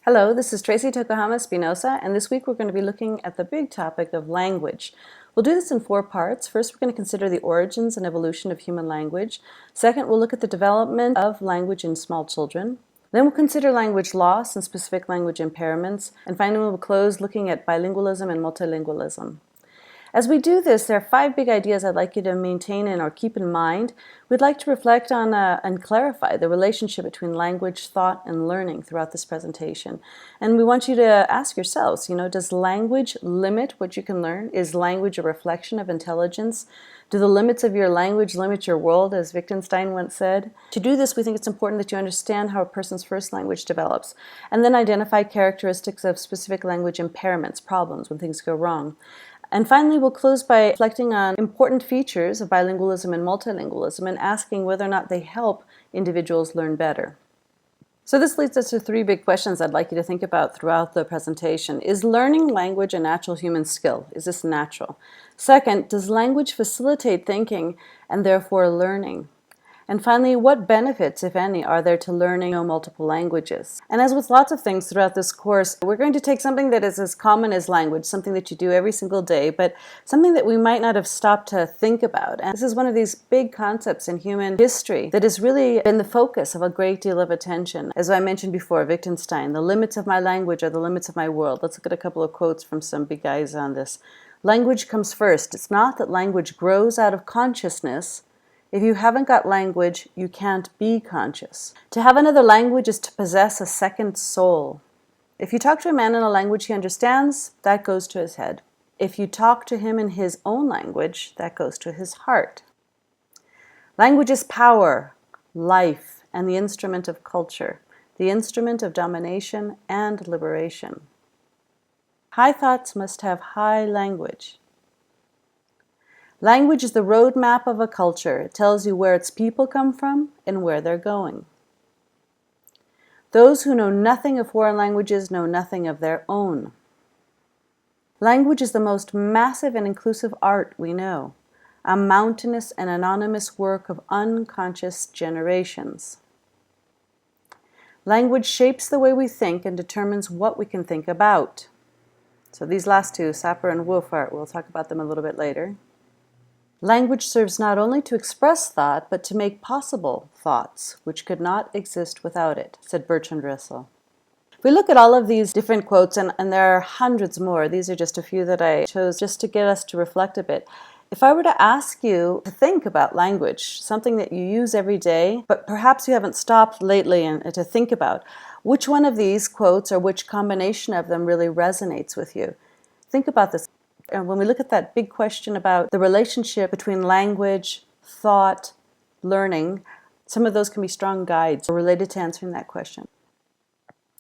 Hello, this is Tracey Tokuhama-Espinosa, and this week we're going to be looking at the big topic of language. We'll do this in 4 parts. First, we're going to consider the origins and evolution of human language. Second, we'll look at the development of language in small children. Then we'll consider language loss and specific language impairments. And finally, we'll close looking at bilingualism and multilingualism. As we do this, there are 5 big ideas I'd like you to maintain or keep in mind. We'd like to reflect on and clarify the relationship between language, thought, and learning throughout this presentation. And we want you to ask yourselves, does language limit what you can learn? Is language a reflection of intelligence? Do the limits of your language limit your world, as Wittgenstein once said? To do this, we think it's important that you understand how a person's first language develops, and then identify characteristics of specific language impairments, problems, when things go wrong. And finally, we'll close by reflecting on important features of bilingualism and multilingualism and asking whether or not they help individuals learn better. So this leads us to 3 big questions I'd like you to think about throughout the presentation. Is learning language a natural human skill? Is this natural? Second, does language facilitate thinking and therefore learning? And finally, what benefits, if any, are there to learning multiple languages? And as with lots of things throughout this course, we're going to take something that is as common as language, something that you do every single day, but something that we might not have stopped to think about. And this is one of these big concepts in human history that has really been the focus of a great deal of attention. As I mentioned before, Wittgenstein, the limits of my language are the limits of my world. Let's look at a couple of quotes from some big guys on this. Language comes first. It's not that language grows out of consciousness. If you haven't got language, you can't be conscious. To have another language is to possess a second soul. If you talk to a man in a language he understands, that goes to his head. If you talk to him in his own language, that goes to his heart. Language is power, life, and the instrument of culture, the instrument of domination and liberation. High thoughts must have high language. Language is the roadmap of a culture. It tells you where its people come from and where they're going. Those who know nothing of foreign languages know nothing of their own. Language is the most massive and inclusive art we know, a mountainous and anonymous work of unconscious generations. Language shapes the way we think and determines what we can think about. So these last 2, Sapir and Whorf, we'll talk about them a little bit later. Language serves not only to express thought, but to make possible thoughts, which could not exist without it, said Bertrand Russell. If we look at all of these different quotes, and there are hundreds more, these are just a few that I chose just to get us to reflect a bit. If I were to ask you to think about language, something that you use every day, but perhaps you haven't stopped lately to think about, which one of these quotes or which combination of them really resonates with you? Think about this. And when we look at that big question about the relationship between language, thought, learning, some of those can be strong guides related to answering that question.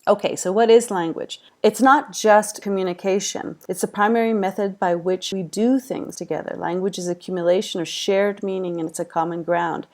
Okay, so what is language? It's not just communication. It's the primary method by which we do things together. Language is accumulation of shared meaning, and it's a common ground.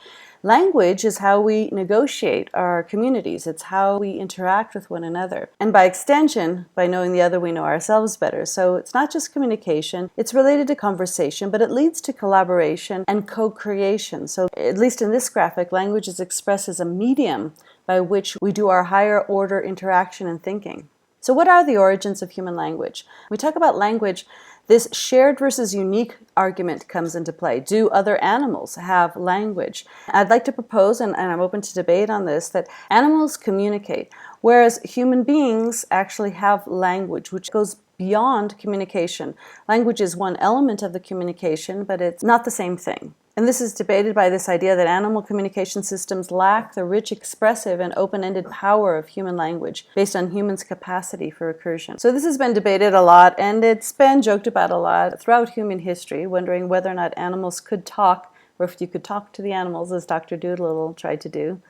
Language is how we negotiate our communities. It's how we interact with one another. And by extension, by knowing the other, we know ourselves better. So it's not just communication. It's related to conversation, but it leads to collaboration and co-creation. So at least in this graphic, language is expressed as a medium by which we do our higher order interaction and thinking. So what are the origins of human language? When we talk about language, this shared versus unique argument comes into play. Do other animals have language? I'd like to propose, and I'm open to debate on this, that animals communicate, whereas human beings actually have language, which goes beyond communication. Language is one element of the communication, but it's not the same thing. And this is debated by this idea that animal communication systems lack the rich, expressive, and open-ended power of human language based on humans' capacity for recursion. So this has been debated a lot, and it's been joked about a lot throughout human history, wondering whether or not animals could talk, or if you could talk to the animals, as Dr. Doolittle tried to do,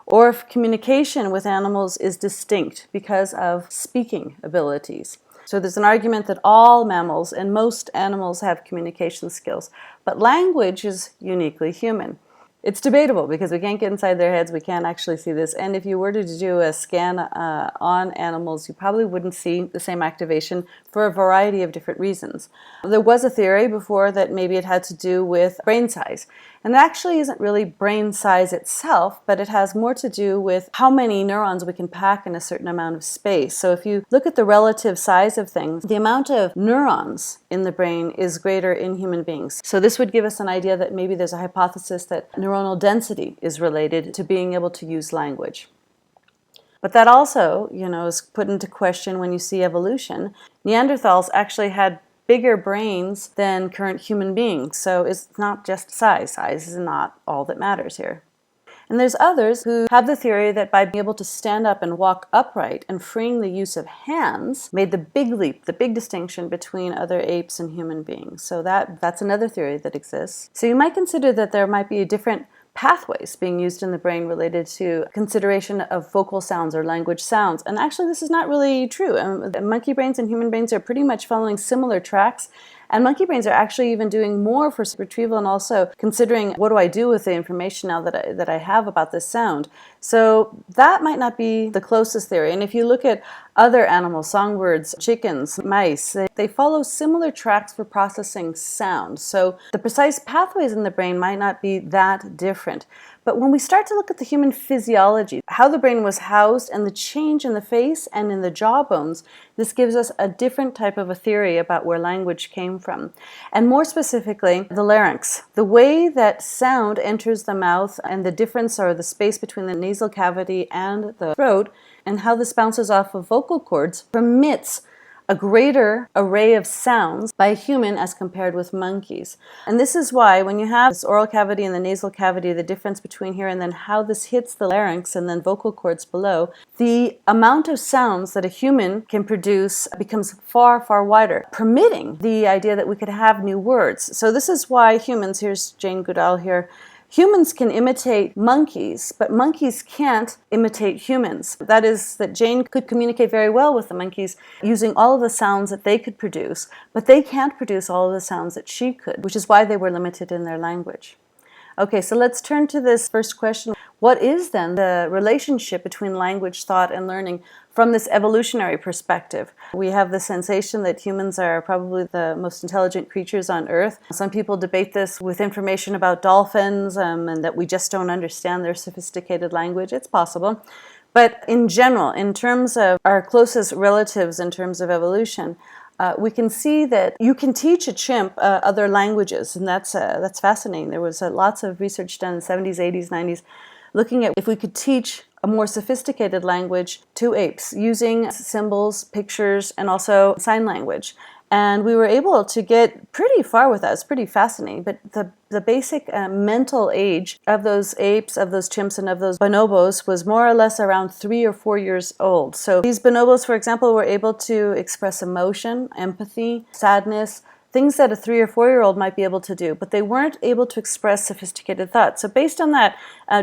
or if communication with animals is distinct because of speaking abilities. So there's an argument that all mammals and most animals have communication skills, but language is uniquely human. It's debatable because we can't get inside their heads, we can't actually see this, and if you were to do a scan on animals, you probably wouldn't see the same activation for a variety of different reasons. There was a theory before that maybe it had to do with brain size, And it actually isn't really brain size itself, but it has more to do with how many neurons we can pack in a certain amount of space. So if you look at the relative size of things, the amount of neurons in the brain is greater in human beings. So this would give us an idea that maybe there's a hypothesis that neuronal density is related to being able to use language. But that also, is put into question when you see evolution. Neanderthals actually had bigger brains than current human beings, so it's not just size. Size is not all that matters here. And there's others who have the theory that by being able to stand up and walk upright and freeing the use of hands made the big leap, the big distinction between other apes and human beings. So that's another theory that exists. So you might consider that there might be different pathways being used in the brain related to consideration of vocal sounds or language sounds. And actually this is not really true. Monkey brains and human brains are pretty much following similar tracks. And monkey brains are actually even doing more for retrieval and also considering what do I do with the information now that I have about this sound. So that might not be the closest theory. And if you look at other animals, songbirds, chickens, mice, they follow similar tracks for processing sound. So the precise pathways in the brain might not be that different. But when we start to look at the human physiology, how the brain was housed and the change in the face and in the jawbones, this gives us a different type of a theory about where language came from. And more specifically, the larynx. The way that sound enters the mouth and the difference or the space between the nasal cavity and the throat and how this bounces off of vocal cords permits a greater array of sounds by a human as compared with monkeys. And this is why when you have this oral cavity and the nasal cavity, the difference between here and then how this hits the larynx and then vocal cords below, the amount of sounds that a human can produce becomes far, far wider, permitting the idea that we could have new words. So this is why humans, here's Jane Goodall here, humans can imitate monkeys, but monkeys can't imitate humans. That is, that Jane could communicate very well with the monkeys using all of the sounds that they could produce, but they can't produce all of the sounds that she could, which is why they were limited in their language. Okay, so let's turn to this first question. What is then the relationship between language, thought, and learning from this evolutionary perspective? We have the sensation that humans are probably the most intelligent creatures on Earth. Some people debate this with information about dolphins and that we just don't understand their sophisticated language. It's possible. But in general, in terms of our closest relatives in terms of evolution, we can see that you can teach a chimp other languages, and that's fascinating. There was lots of research done in the 70s, 80s, 90s, looking at if we could teach a more sophisticated language to apes using symbols, pictures, and also sign language. And we were able to get pretty far with that. It's pretty fascinating. But the basic mental age of those apes, of those chimps, and of those bonobos was more or less around 3 or 4 years old. So these bonobos, for example, were able to express emotion, empathy, sadness, things that a 3 or 4-year-old might be able to do, but they weren't able to express sophisticated thought. So based on that,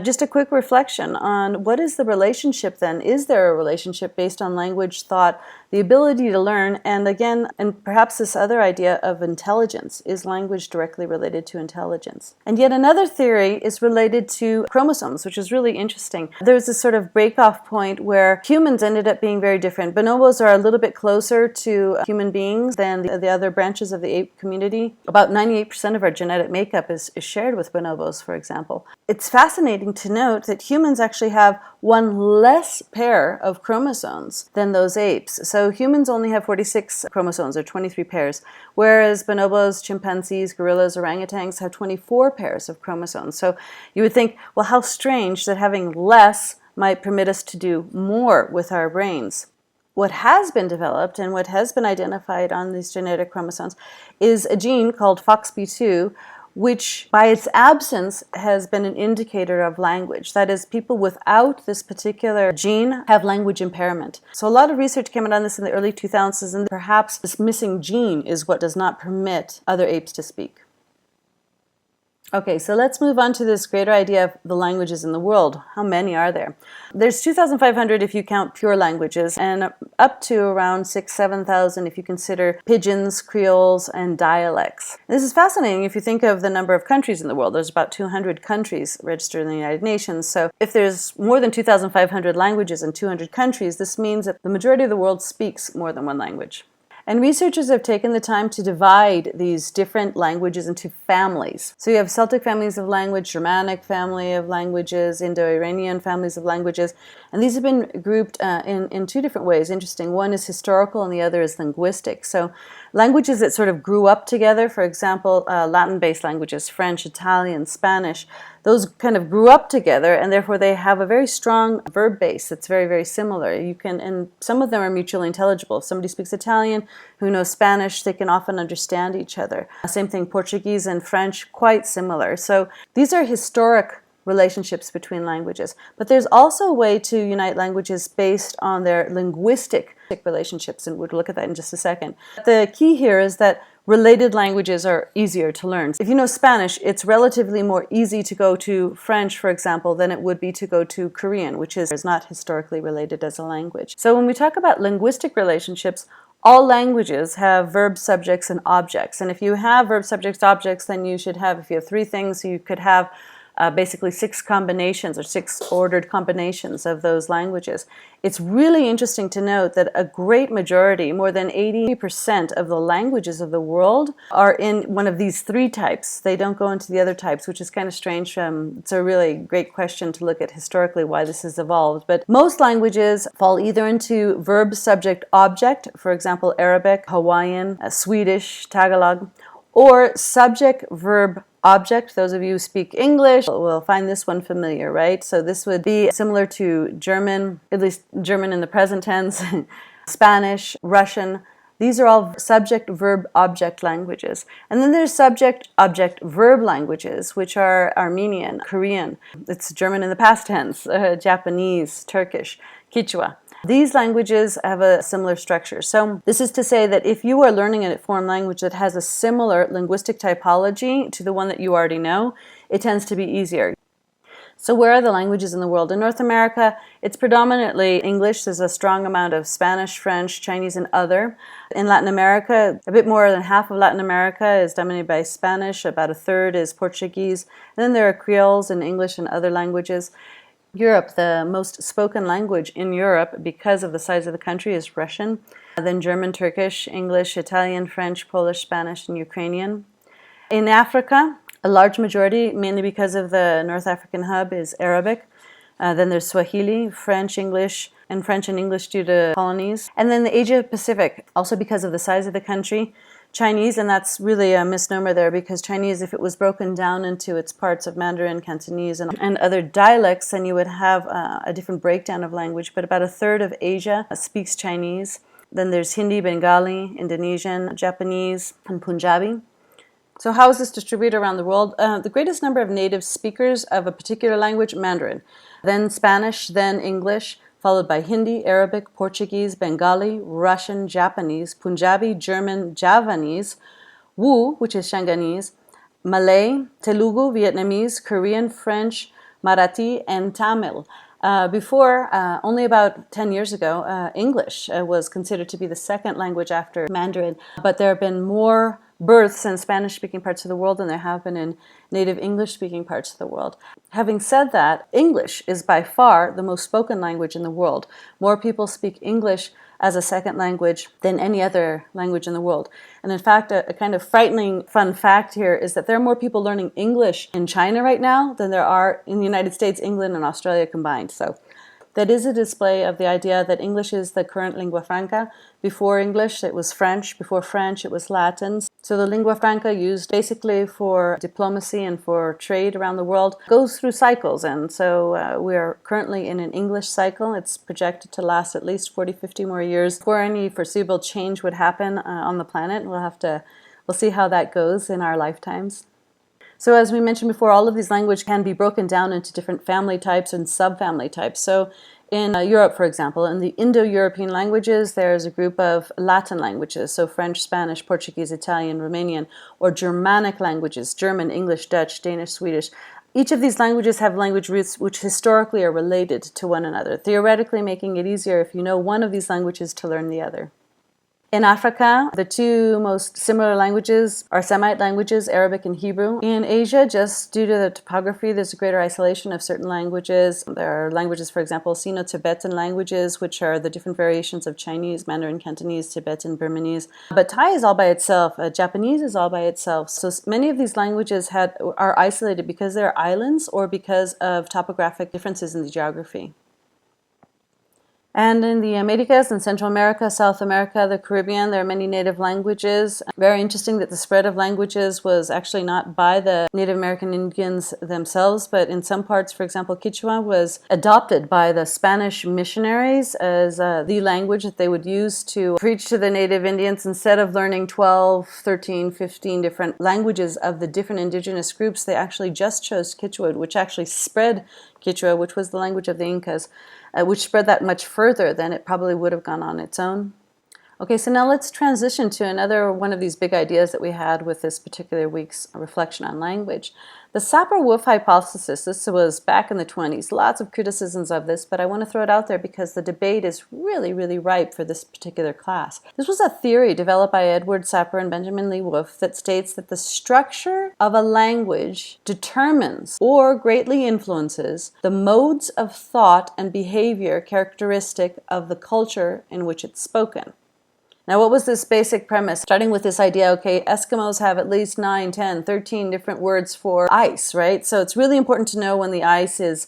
just a quick reflection on what is the relationship then? Is there a relationship based on language, thought, the ability to learn, and again, and perhaps this other idea of intelligence? Is language directly related to intelligence? And yet another theory is related to chromosomes, which is really interesting. There's this sort of break-off point where humans ended up being very different. Bonobos are a little bit closer to human beings than the other branches of the ape community. About 98% of our genetic makeup is shared with bonobos, for example. It's fascinating to note that humans actually have one less pair of chromosomes than those apes. So humans only have 46 chromosomes, or 23 pairs, whereas bonobos, chimpanzees, gorillas, orangutans have 24 pairs of chromosomes. So you would think, well, how strange that having less might permit us to do more with our brains. What has been developed and what has been identified on these genetic chromosomes is a gene called FOXP2, which by its absence has been an indicator of language. That is, people without this particular gene have language impairment. So a lot of research came out on this in the early 2000s, and perhaps this missing gene is what does not permit other apes to speak. Okay, so let's move on to this greater idea of the languages in the world. How many are there? There's 2,500 if you count pure languages, and up to around 6,000, 7,000 if you consider pidgins, creoles, and dialects. This is fascinating if you think of the number of countries in the world. There's about 200 countries registered in the United Nations. So if there's more than 2,500 languages in 200 countries, this means that the majority of the world speaks more than one language. And researchers have taken the time to divide these different languages into families. So you have Celtic families of language, Germanic family of languages, Indo-Iranian families of languages, and these have been grouped in two different ways. Interesting. One is historical and the other is linguistic. So languages that sort of grew up together, for example, Latin-based languages, French, Italian, Spanish, those kind of grew up together, and therefore they have a very strong verb base that's very, very similar. And some of them are mutually intelligible. If somebody speaks Italian who knows Spanish, they can often understand each other. Same thing, Portuguese and French, quite similar. So these are historic relationships between languages. But there's also a way to unite languages based on their linguistic relationships, and we'll look at that in just a second. The key here is that related languages are easier to learn. If you know Spanish, it's relatively more easy to go to French, for example, than it would be to go to Korean, which is not historically related as a language. So when we talk about linguistic relationships, all languages have verbs, subjects, and objects. And if you have verbs, subjects, objects, then you should have, if you have three things, you could have basically 6 combinations or 6 ordered combinations of those languages. It's really interesting to note that a great majority, more than 80% of the languages of the world are in one of these 3 types. They don't go into the other types, which is kind of strange. It's a really great question to look at historically why this has evolved. But most languages fall either into verb, subject, object, for example, Arabic, Hawaiian, Swedish, Tagalog, or subject, verb, object. Those of you who speak English will find this one familiar, right? So this would be similar to German, at least German in the present tense, Spanish, Russian. These are all subject, verb, object languages. And then there's subject, object, verb languages, which are Armenian, Korean. It's German in the past tense, Japanese, Turkish, Quechua. These languages have a similar structure. So this is to say that if you are learning a foreign language that has a similar linguistic typology to the one that you already know, it tends to be easier. So where are the languages in the world? In North America, it's predominantly English. There's a strong amount of Spanish, French, Chinese, and other. In Latin America, a bit more than half of Latin America is dominated by Spanish. About a third is Portuguese. And then there are Creoles and English and other languages. Europe, the most spoken language in Europe because of the size of the country is Russian, then German, Turkish, English, Italian, French, Polish, Spanish, and Ukrainian. In Africa, a large majority, mainly because of the North African hub, is Arabic. Then there's Swahili, French, English, and French and English due to colonies. And then the Asia Pacific, also because of the size of the country, Chinese, and that's really a misnomer there because Chinese, if it was broken down into its parts of Mandarin, Cantonese, and other dialects, then you would have a different breakdown of language. But about a third of Asia speaks Chinese. Then there's Hindi, Bengali, Indonesian, Japanese, and Punjabi. So how is this distributed around the world? The greatest number of native speakers of a particular language, Mandarin, then Spanish, then English, followed by Hindi, Arabic, Portuguese, Bengali, Russian, Japanese, Punjabi, German, Javanese, Wu, which is Shanghainese, Malay, Telugu, Vietnamese, Korean, French, Marathi, and Tamil. Before, only about 10 years ago, English was considered to be the second language after Mandarin, but there have been more births in Spanish-speaking parts of the world than there have been in native English-speaking parts of the world. Having said that, English is by far the most spoken language in the world. More people speak English as a second language than any other language in the world. And in fact, a kind of frightening fun fact here is that there are more people learning English in China right now than there are in the United States, England, and Australia combined. So that is a display of the idea that English is the current lingua franca. Before English, it was French. Before French, it was Latin. So the lingua franca used basically for diplomacy and for trade around the world goes through cycles. And so we are currently in an English cycle. It's projected to last at least 40, 50 more years before any foreseeable change would happen on the planet. We'll see how that goes in our lifetimes. So as we mentioned before, all of these languages can be broken down into different family types and subfamily types. So in Europe, for example, in the Indo-European languages, there's a group of Latin languages, so French, Spanish, Portuguese, Italian, Romanian, or Germanic languages, German, English, Dutch, Danish, Swedish. Each of these languages have language roots which historically are related to one another, theoretically making it easier if you know one of these languages to learn the other. In Africa, the two most similar languages are Semite languages, Arabic and Hebrew. In Asia, just due to the topography, there's a greater isolation of certain languages. There are languages, for example, Sino-Tibetan languages, which are the different variations of Chinese, Mandarin, Cantonese, Tibetan, Burmese. But Thai is all by itself. Japanese is all by itself. So many of these languages are isolated because they're islands or because of topographic differences in the geography. And in the Americas and Central America, South America, the Caribbean, there are many native languages. Very interesting that the spread of languages was actually not by the Native American Indians themselves, but in some parts, for example, Quechua was adopted by the Spanish missionaries as the language that they would use to preach to the native Indians. Instead of learning 12, 13, 15 different languages of the different indigenous groups, they actually just chose Quechua, which actually spread Quechua, which was the language of the Incas, which spread that much further than it probably would have gone on its own. Okay, so now let's transition to another one of these big ideas that we had with this particular week's reflection on language. The Sapir-Whorf Hypothesis, this was back in the 20s. Lots of criticisms of this, but I want to throw it out there because the debate is really, really ripe for this particular class. This was a theory developed by Edward Sapir and Benjamin Lee Whorf that states that the structure of a language determines or greatly influences the modes of thought and behavior characteristic of the culture in which it's spoken. Now, what was this basic premise? Starting with this idea, okay, Eskimos have at least 9, 10, 13 different words for ice, right? So it's really important to know when the ice is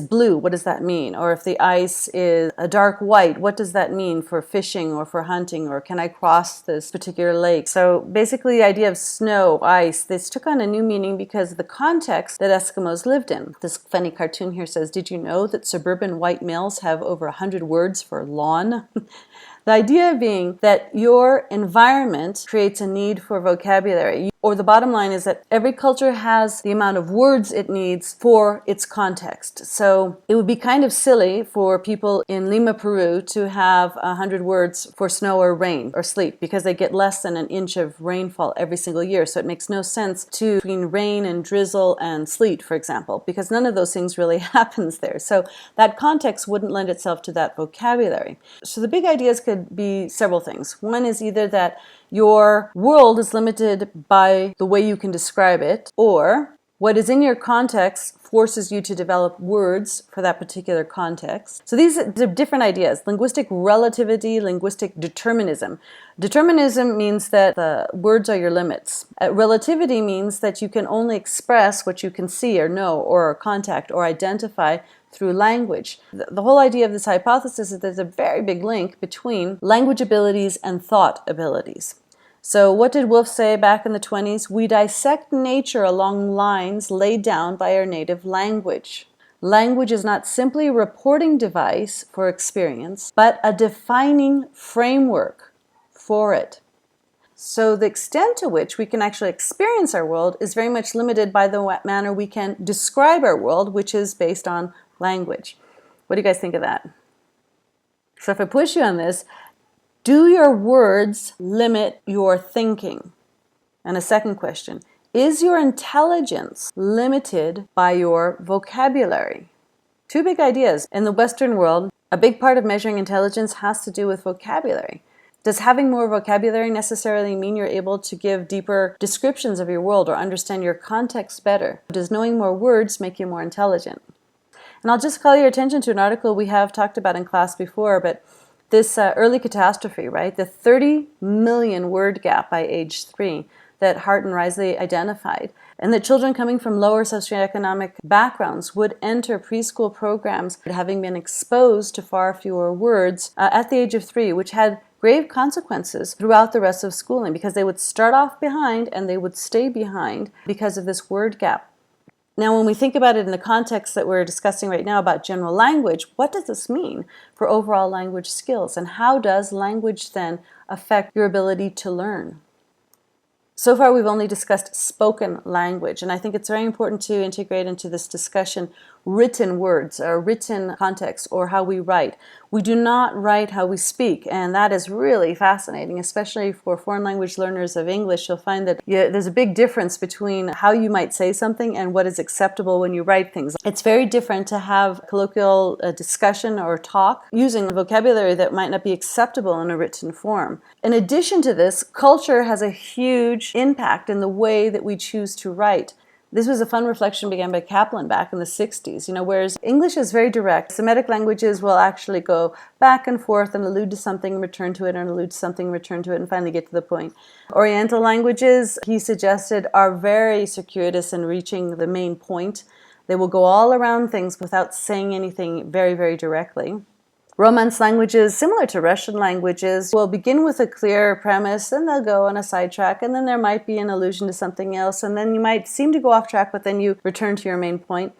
blue, what does that mean? Or if the ice is a dark white, what does that mean for fishing or for hunting? Or can I cross this particular lake? So basically the idea of snow, ice, this took on a new meaning because of the context that Eskimos lived in. This funny cartoon here says, did you know that suburban white males have over 100 words for lawn? The idea being that your environment creates a need for vocabulary, or the bottom line is that every culture has the amount of words it needs for its context. So it would be kind of silly for people in Lima, Peru to have 100 words for snow or rain or sleet because they get less than an inch of rainfall every single year. So it makes no sense between rain and drizzle and sleet, for example, because none of those things really happens there. So that context wouldn't lend itself to that vocabulary. So the big ideas could be several things. One is either that your world is limited by the way you can describe it, or what is in your context forces you to develop words for that particular context. So these are different ideas. Linguistic relativity, linguistic determinism. Determinism means that the words are your limits. Relativity means that you can only express what you can see or know or contact or identify through language. The whole idea of this hypothesis is that there's a very big link between language abilities and thought abilities. So what did Whorf say back in the 20s? We dissect nature along lines laid down by our native language. Language is not simply a reporting device for experience, but a defining framework for it. So the extent to which we can actually experience our world is very much limited by the manner we can describe our world, which is based on language. What do you guys think of that? So if I push you on this, do your words limit your thinking? And a second question, is your intelligence limited by your vocabulary? Two big ideas. In the Western world, a big part of measuring intelligence has to do with vocabulary. Does having more vocabulary necessarily mean you're able to give deeper descriptions of your world or understand your context better? Does knowing more words make you more intelligent? And I'll just call your attention to an article we have talked about in class before, but this early catastrophe, right? The 30 million word gap by age 3 that Hart and Risley identified, and that children coming from lower socioeconomic backgrounds would enter preschool programs having been exposed to far fewer words at the age of 3, which had grave consequences throughout the rest of schooling because they would start off behind and they would stay behind because of this word gap. Now, when we think about it in the context that we're discussing right now about general language, what does this mean for overall language skills? And how does language then affect your ability to learn? So far, we've only discussed spoken language, and I think it's very important to integrate into this discussion written words or written context or how we write. We do not write how we speak, and that is really fascinating, especially for foreign language learners of English. You'll find that there's a big difference between how you might say something and what is acceptable when you write things. It's very different to have colloquial discussion or talk using vocabulary that might not be acceptable in a written form. In addition to this, culture has a huge impact in the way that we choose to write. This was a fun reflection began by Kaplan back in the 60s. Whereas English is very direct, Semitic languages will actually go back and forth and allude to something, return to it, and allude to something, return to it, and finally get to the point. Oriental languages, he suggested, are very circuitous in reaching the main point. They will go all around things without saying anything very, very directly. Romance languages, similar to Russian languages, will begin with a clear premise, and they'll go on a sidetrack, and then there might be an allusion to something else, and then you might seem to go off track, but then you return to your main point.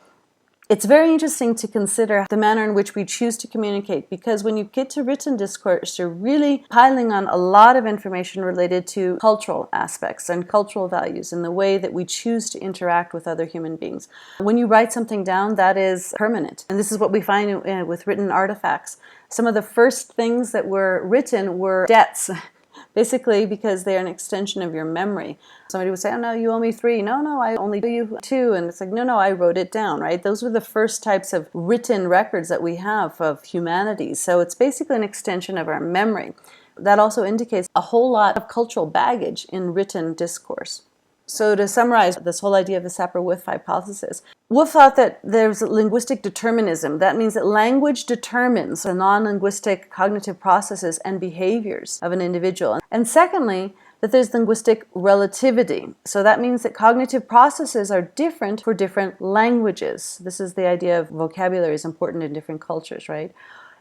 It's very interesting to consider the manner in which we choose to communicate, because when you get to written discourse, you're really piling on a lot of information related to cultural aspects and cultural values and the way that we choose to interact with other human beings. When you write something down, that is permanent. And this is what we find with written artifacts. Some of the first things that were written were debts. Basically because they're an extension of your memory. Somebody would say, oh no, you owe me 3. No, I only owe you 2. And it's like, no, I wrote it down, right? Those were the first types of written records that we have of humanity. So it's basically an extension of our memory. That also indicates a whole lot of cultural baggage in written discourse. So to summarize this whole idea of the Sapir-Whorf hypothesis, Whorf thought that there's linguistic determinism. That means that language determines the non-linguistic cognitive processes and behaviors of an individual. And secondly, that there's linguistic relativity. So that means that cognitive processes are different for different languages. This is the idea of vocabulary is important in different cultures, right?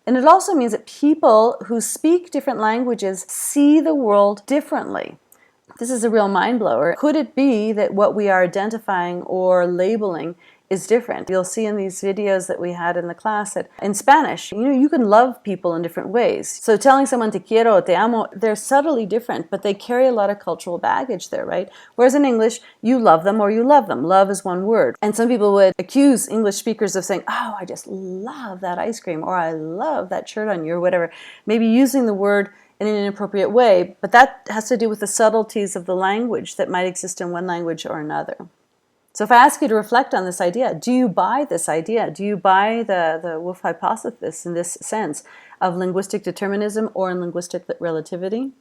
And it also means that people who speak different languages see the world differently. This is a real mind blower. Could it be that what we are identifying or labeling is different? You'll see in these videos that we had in the class that in Spanish, you can love people in different ways. So telling someone te quiero, te amo, they're subtly different, but they carry a lot of cultural baggage there, right? Whereas in English, you love them or you love them. Love is one word. And some people would accuse English speakers of saying, oh, I just love that ice cream, or I love that shirt on you, or whatever. Maybe using the word in an inappropriate way, but that has to do with the subtleties of the language that might exist in one language or another. So if I ask you to reflect on this idea, do you buy this idea? Do you buy the Whorf hypothesis in this sense of linguistic determinism or in linguistic relativity?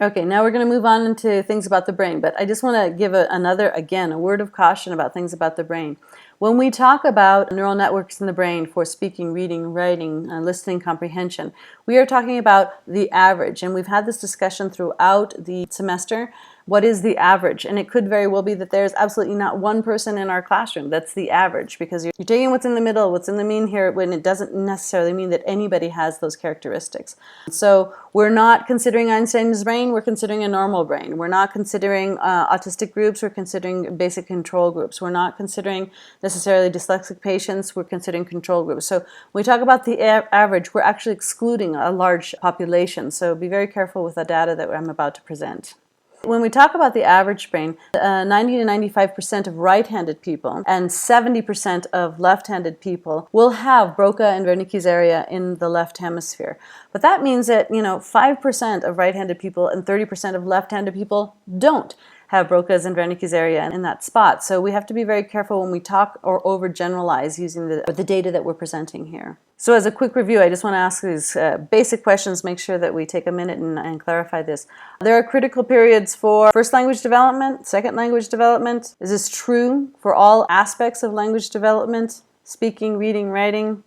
Okay, now we're going to move on into things about the brain, but I just want to give a word of caution about things about the brain. When we talk about neural networks in the brain for speaking, reading, writing, listening, comprehension, we are talking about the average, and we've had this discussion throughout the semester. What is the average? And it could very well be that there's absolutely not one person in our classroom that's the average, because you're taking what's in the middle, what's in the mean here, when it doesn't necessarily mean that anybody has those characteristics. So we're not considering Einstein's brain, we're considering a normal brain. We're not considering autistic groups, we're considering basic control groups. We're not considering necessarily dyslexic patients, we're considering control groups. So when we talk about the average, we're actually excluding a large population. So be very careful with the data that I'm about to present. When we talk about the average brain, 90 to 95% of right-handed people and 70% of left-handed people will have Broca and Wernicke's area in the left hemisphere. But that means that 5% of right-handed people and 30% of left-handed people don't have Broca's and Wernicke's area in that spot. So we have to be very careful when we talk or overgeneralize using the data that we're presenting here. So as a quick review, I just want to ask these basic questions, make sure that we take a minute and clarify this. There are critical periods for first language development, second language development. Is this true for all aspects of language development? Speaking, reading, writing?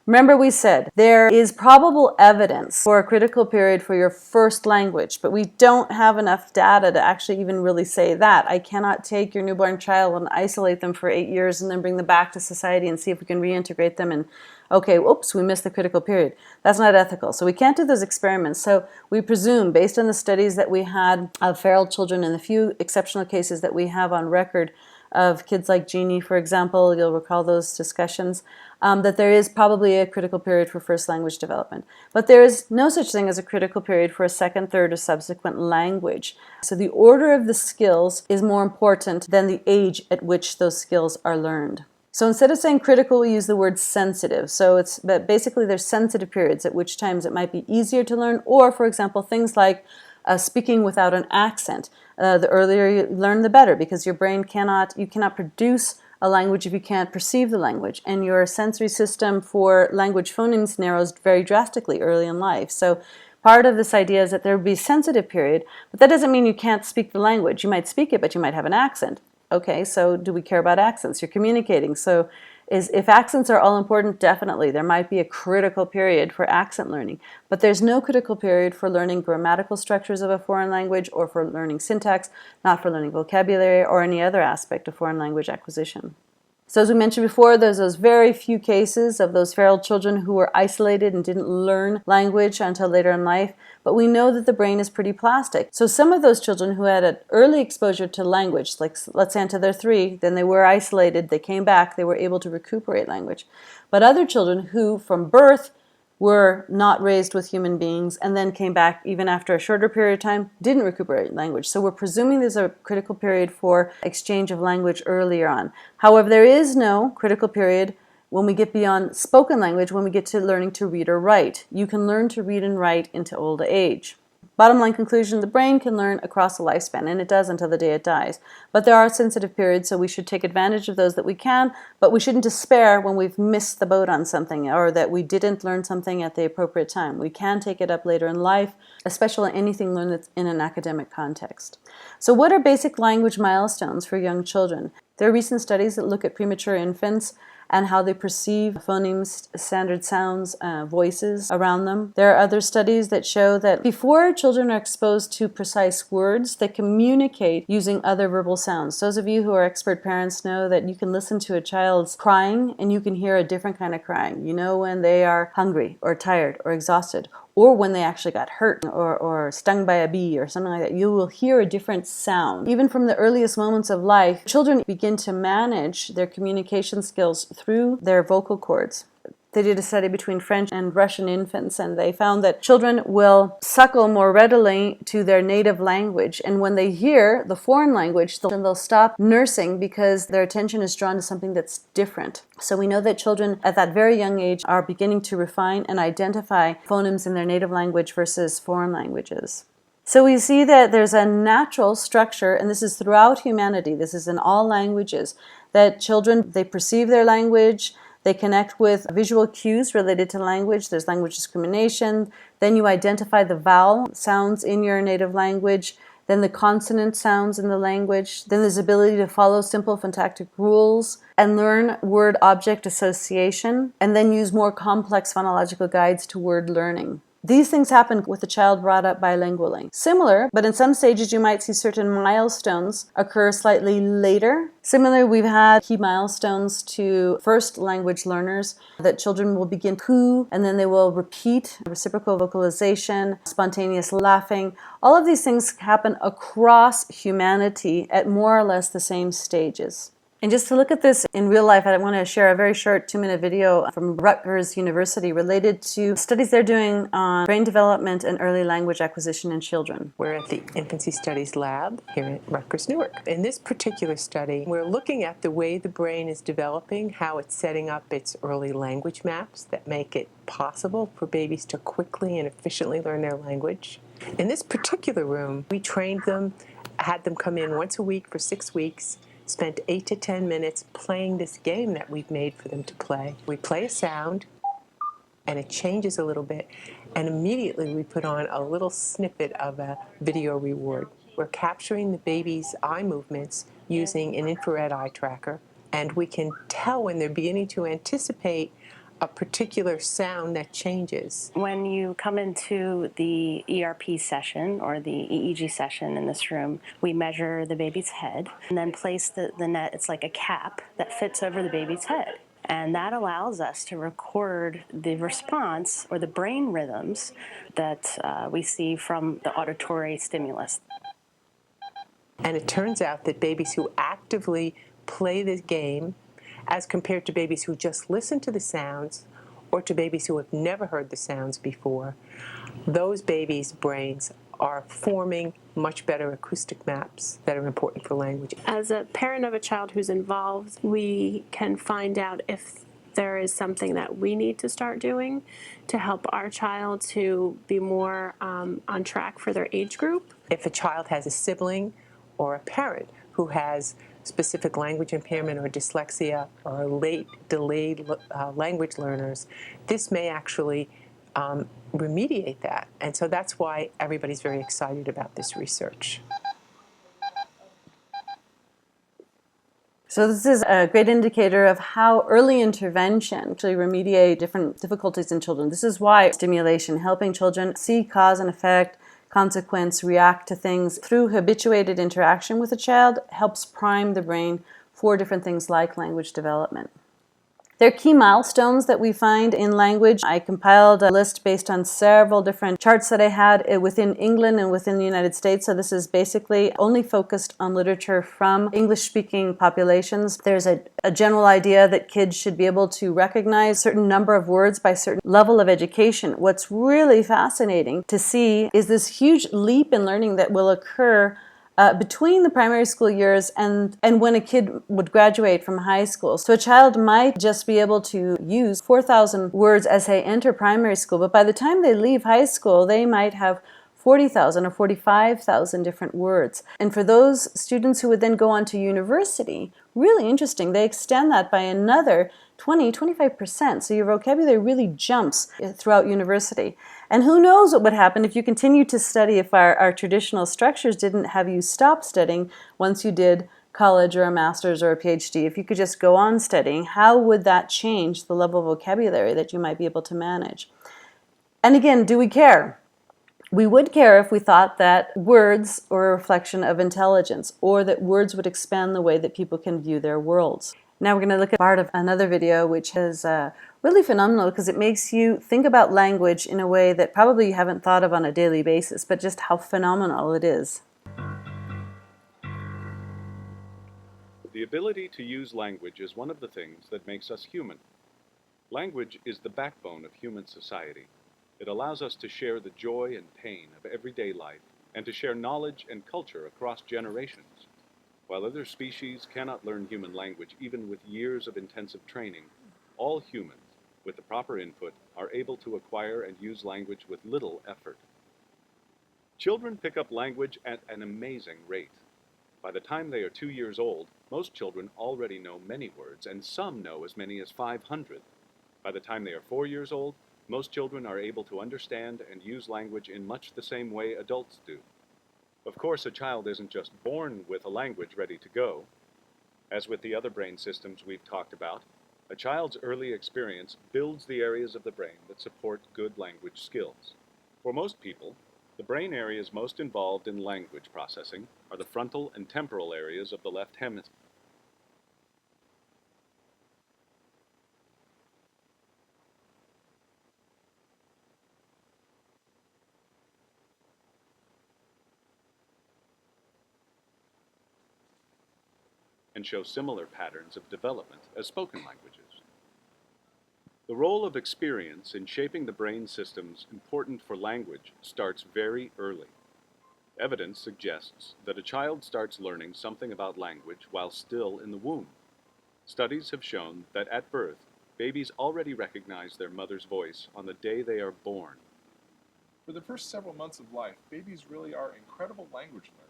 Remember we said there is probable evidence for a critical period for your first language, but we don't have enough data to actually even really say that. I cannot take your newborn child and isolate them for 8 years and then bring them back to society and see if we can reintegrate them and, okay, oops, we missed the critical period. That's not ethical. So we can't do those experiments. So we presume, based on the studies that we had of feral children and the few exceptional cases that we have on record of kids like Jeannie, for example, you'll recall those discussions, that there is probably a critical period for first language development. But there is no such thing as a critical period for a second, third, or subsequent language. So the order of the skills is more important than the age at which those skills are learned. So instead of saying critical, we use the word sensitive. So basically there's sensitive periods at which times it might be easier to learn, or for example, things like speaking without an accent. The earlier you learn, the better, because your brain you cannot produce a language if you can't perceive the language, and your sensory system for language phonemes narrows very drastically early in life. So part of this idea is that there would be a sensitive period, but that doesn't mean you can't speak the language. You might speak it, but you might have an accent. Okay, so do we care about accents? You're communicating. So if accents are all important, definitely. There might be a critical period for accent learning, but there's no critical period for learning grammatical structures of a foreign language or for learning syntax, not for learning vocabulary or any other aspect of foreign language acquisition. So as we mentioned before, there's those very few cases of those feral children who were isolated and didn't learn language until later in life, but we know that the brain is pretty plastic. So some of those children who had an early exposure to language, like let's say until they're 3, then they were isolated, they came back, they were able to recuperate language. But other children who from birth were not raised with human beings and then came back even after a shorter period of time, didn't recuperate language. So we're presuming there's a critical period for exchange of language earlier on. However, there is no critical period when we get beyond spoken language, when we get to learning to read or write. You can learn to read and write into old age. Bottom line conclusion, the brain can learn across a lifespan, and it does until the day it dies. But there are sensitive periods, so we should take advantage of those that we can, but we shouldn't despair when we've missed the boat on something or that we didn't learn something at the appropriate time. We can take it up later in life, especially anything learned that's in an academic context. So what are basic language milestones for young children? There are recent studies that look at premature infants and how they perceive phonemes, standard sounds, voices around them. There are other studies that show that before children are exposed to precise words, they communicate using other verbal sounds. Those of you who are expert parents know that you can listen to a child's crying and you can hear a different kind of crying. You know when they are hungry or tired or exhausted, or when they actually got hurt or stung by a bee or something like that. You will hear a different sound. Even from the earliest moments of life, children begin to manage their communication skills through their vocal cords. They did a study between French and Russian infants, and they found that children will suckle more readily to their native language, and when they hear the foreign language, they'll stop nursing because their attention is drawn to something that's different. So we know that children at that very young age are beginning to refine and identify phonemes in their native language versus foreign languages. So we see that there's a natural structure, and this is throughout humanity, this is in all languages, that children, they perceive their language, they connect with visual cues related to language. There's language discrimination. Then you identify the vowel sounds in your native language, then the consonant sounds in the language. Then there's ability to follow simple syntactic rules and learn word-object association, and then use more complex phonological guides to word learning. These things happen with a child brought up bilingually. Similar, but in some stages you might see certain milestones occur slightly later. Similarly, we've had key milestones to first language learners, that children will begin coo, and then they will repeat reciprocal vocalization, spontaneous laughing. All of these things happen across humanity at more or less the same stages. And just to look at this in real life, I want to share a very short 2-minute video from Rutgers University related to studies they're doing on brain development and early language acquisition in children. We're at the Infancy Studies Lab here at Rutgers Newark. In this particular study, we're looking at the way the brain is developing, how it's setting up its early language maps that make it possible for babies to quickly and efficiently learn their language. In this particular room, we trained them, had them come in once a week for 6 weeks, spent 8 to 10 minutes playing this game that we've made for them to play. We play a sound, and it changes a little bit, and immediately we put on a little snippet of a video reward. We're capturing the baby's eye movements using an infrared eye tracker, and we can tell when they're beginning to anticipate a particular sound that changes. When you come into the ERP session or the EEG session in this room, we measure the baby's head and then place the net, it's like a cap that fits over the baby's head. And that allows us to record the response or the brain rhythms that we see from the auditory stimulus. And it turns out that babies who actively play this game, as compared to babies who just listen to the sounds or to babies who have never heard the sounds before, those babies' brains are forming much better acoustic maps that are important for language. As a parent of a child who's involved, we can find out if there is something that we need to start doing to help our child to be more on track for their age group. If a child has a sibling or a parent who has specific language impairment or dyslexia or late delayed language learners, this may actually remediate that. And so that's why everybody's very excited about this research. So this is a great indicator of how early intervention actually remediate different difficulties in children. This is why stimulation, helping children see cause and effect, consequence, react to things through habituated interaction with a child, helps prime the brain for different things like language development. There are key milestones that we find in language. I compiled a list based on several different charts that I had within England and within the United States. So this is basically only focused on literature from English-speaking populations. There's a general idea that kids should be able to recognize a certain number of words by a certain level of education. What's really fascinating to see is this huge leap in learning that will occur between the primary school years and when a kid would graduate from high school. So a child might just be able to use 4,000 words as they enter primary school, but by the time they leave high school, they might have 40,000 or 45,000 different words. And for those students who would then go on to university, really interesting, they extend that by another 20-25%. So your vocabulary really jumps throughout university. And who knows what would happen if you continue to study, if our traditional structures didn't have you stop studying once you did college or a master's or a Ph.D. If you could just go on studying, how would that change the level of vocabulary that you might be able to manage? And again, do we care? We would care if we thought that words were a reflection of intelligence, or that words would expand the way that people can view their worlds. Now we're going to look at part of another video which is really phenomenal because it makes you think about language in a way that probably you haven't thought of on a daily basis, but just how phenomenal it is. The ability to use language is one of the things that makes us human. Language is the backbone of human society. It allows us to share the joy and pain of everyday life and to share knowledge and culture across generations. While other species cannot learn human language even with years of intensive training, all humans, with the proper input, are able to acquire and use language with little effort. Children pick up language at an amazing rate. By the time they are 2 years old, most children already know many words, and some know as many as 500. By the time they are 4 years old, most children are able to understand and use language in much the same way adults do. Of course, a child isn't just born with a language ready to go. As with the other brain systems we've talked about, a child's early experience builds the areas of the brain that support good language skills. For most people, the brain areas most involved in language processing are the frontal and temporal areas of the left hemisphere. And show similar patterns of development as spoken languages. The role of experience in shaping the brain systems important for language starts very early. Evidence suggests that a child starts learning something about language while still in the womb. Studies have shown that at birth, babies already recognize their mother's voice on the day they are born. For the first several months of life, babies really are incredible language learners.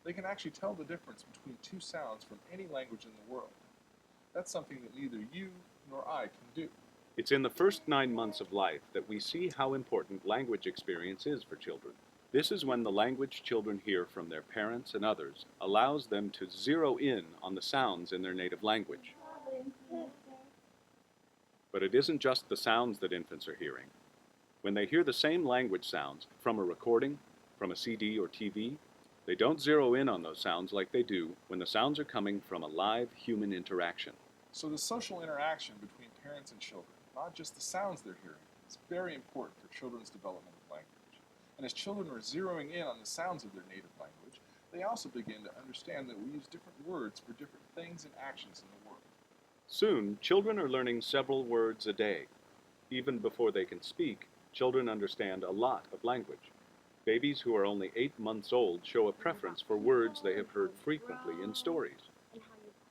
They can actually tell the difference between two sounds from any language in the world. That's something that neither you nor I can do. It's in the first 9 months of life that we see how important language experience is for children. This is when the language children hear from their parents and others allows them to zero in on the sounds in their native language. But it isn't just the sounds that infants are hearing. When they hear the same language sounds from a recording, from a CD or TV, they don't zero in on those sounds like they do when the sounds are coming from a live human interaction. So the social interaction between parents and children, not just the sounds they're hearing, is very important for children's development of language. And as children are zeroing in on the sounds of their native language, they also begin to understand that we use different words for different things and actions in the world. Soon, children are learning several words a day. Even before they can speak, children understand a lot of language. Babies who are only 8 months old show a preference for words they have heard frequently in stories.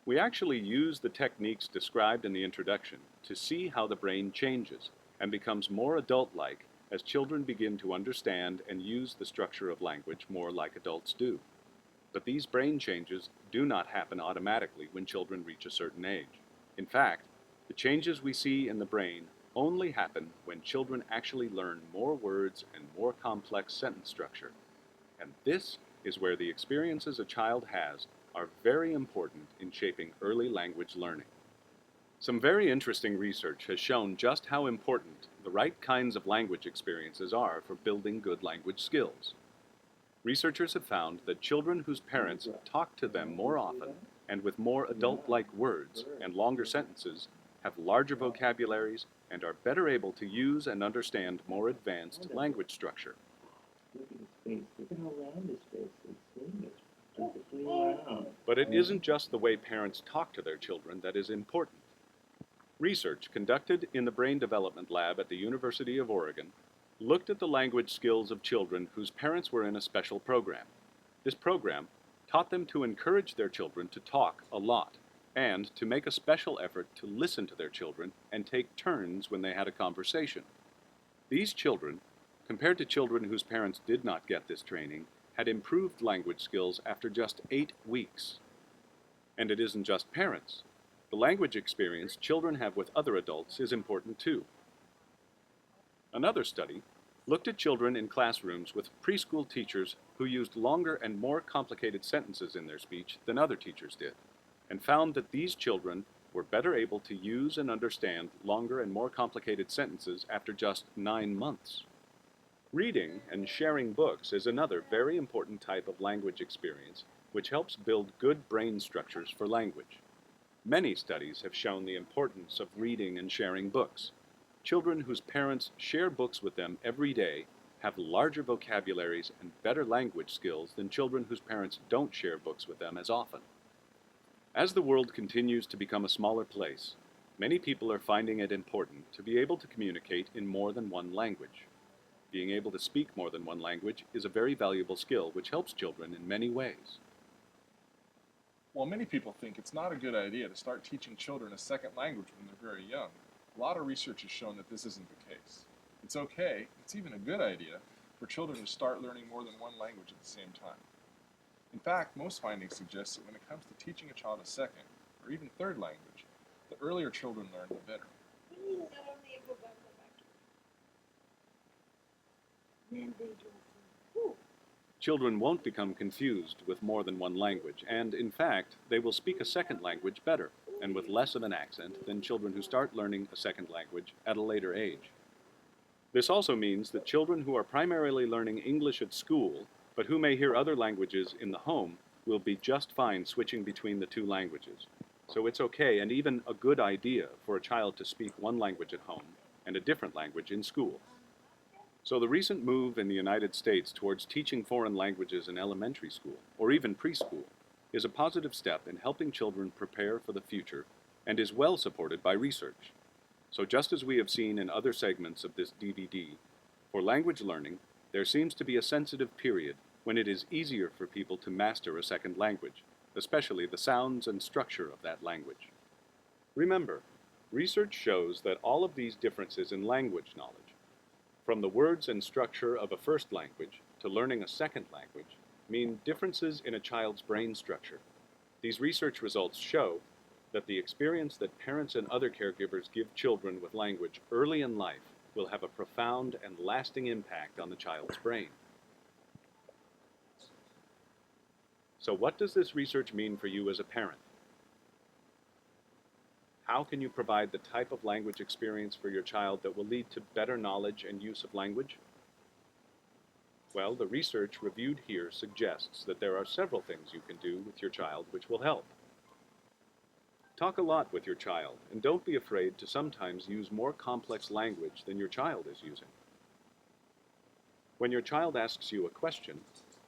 We actually use the techniques described in the introduction to see how the brain changes and becomes more adult-like as children begin to understand and use the structure of language more like adults do. But these brain changes do not happen automatically when children reach a certain age. In fact, the changes we see in the brain only happen when children actually learn more words and more complex sentence structure. And this is where the experiences a child has are very important in shaping early language learning. Some very interesting research has shown just how important the right kinds of language experiences are for building good language skills. Researchers have found that children whose parents talk to them more often and with more adult-like words and longer sentences have larger vocabularies and are better able to use and understand more advanced language structure. Look at his face. Look at how round his face is. See? It's perfectly round. But it isn't just the way parents talk to their children that is important. Research conducted in the Brain Development Lab at the University of Oregon looked at the language skills of children whose parents were in a special program. This program taught them to encourage their children to talk a lot and to make a special effort to listen to their children and take turns when they had a conversation. These children, compared to children whose parents did not get this training, had improved language skills after just 8 weeks. And it isn't just parents. The language experience children have with other adults is important too. Another study looked at children in classrooms with preschool teachers who used longer and more complicated sentences in their speech than other teachers did, and found that these children were better able to use and understand longer and more complicated sentences after just 9 months. Reading and sharing books is another very important type of language experience which helps build good brain structures for language. Many studies have shown the importance of reading and sharing books. Children whose parents share books with them every day have larger vocabularies and better language skills than children whose parents don't share books with them as often. As the world continues to become a smaller place, many people are finding it important to be able to communicate in more than one language. Being able to speak more than one language is a very valuable skill which helps children in many ways. While many people think it's not a good idea to start teaching children a second language when they're very young, a lot of research has shown that this isn't the case. It's okay, it's even a good idea, for children to start learning more than one language at the same time. In fact, most findings suggest that when it comes to teaching a child a second, or even third language, the earlier children learn, the better. Children won't become confused with more than one language, and in fact, they will speak a second language better and with less of an accent than children who start learning a second language at a later age. This also means that children who are primarily learning English at school, but who may hear other languages in the home, will be just fine switching between the two languages. So it's okay and even a good idea for a child to speak one language at home and a different language in school. So the recent move in the United States towards teaching foreign languages in elementary school, or even preschool, is a positive step in helping children prepare for the future and is well supported by research. So just as we have seen in other segments of this DVD, for language learning, there seems to be a sensitive period when it is easier for people to master a second language, especially the sounds and structure of that language. Remember, research shows that all of these differences in language knowledge, from the words and structure of a first language to learning a second language, mean differences in a child's brain structure. These research results show that the experience that parents and other caregivers give children with language early in life will have a profound and lasting impact on the child's brain. So what does this research mean for you as a parent? How can you provide the type of language experience for your child that will lead to better knowledge and use of language? Well, the research reviewed here suggests that there are several things you can do with your child which will help. Talk a lot with your child, and don't be afraid to sometimes use more complex language than your child is using. When your child asks you a question,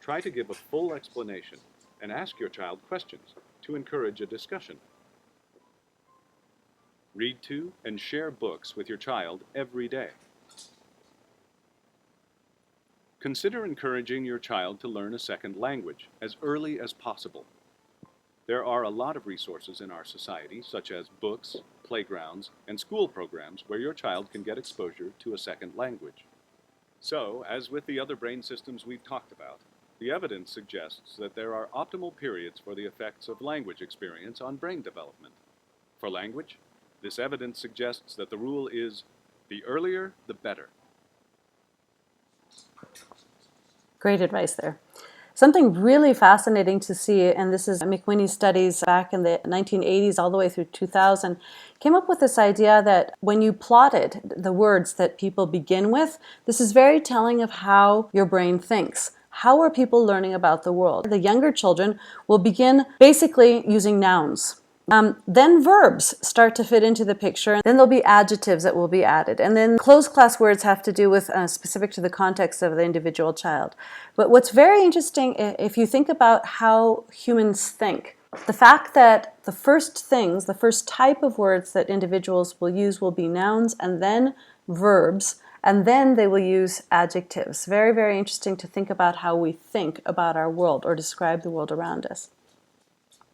try to give a full explanation and ask your child questions to encourage a discussion. Read to and share books with your child every day. Consider encouraging your child to learn a second language as early as possible. There are a lot of resources in our society, such as books, playgrounds, and school programs where your child can get exposure to a second language. So, as with the other brain systems we've talked about, the evidence suggests that there are optimal periods for the effects of language experience on brain development. For language, this evidence suggests that the rule is the earlier, the better. Great advice there. Something really fascinating to see, and this is McWhinney's studies back in the 1980s all the way through 2000, came up with this idea that when you plotted the words that people begin with, this is very telling of how your brain thinks. How are people learning about the world? The younger children will begin basically using nouns. Then verbs start to fit into the picture. Then there'll be adjectives that will be added. And then closed class words have to do with specific to the context of the individual child. But what's very interesting, if you think about how humans think, the fact that the first things, the first type of words that individuals will use will be nouns and then verbs, and then they will use adjectives. Very, very interesting to think about how we think about our world or describe the world around us.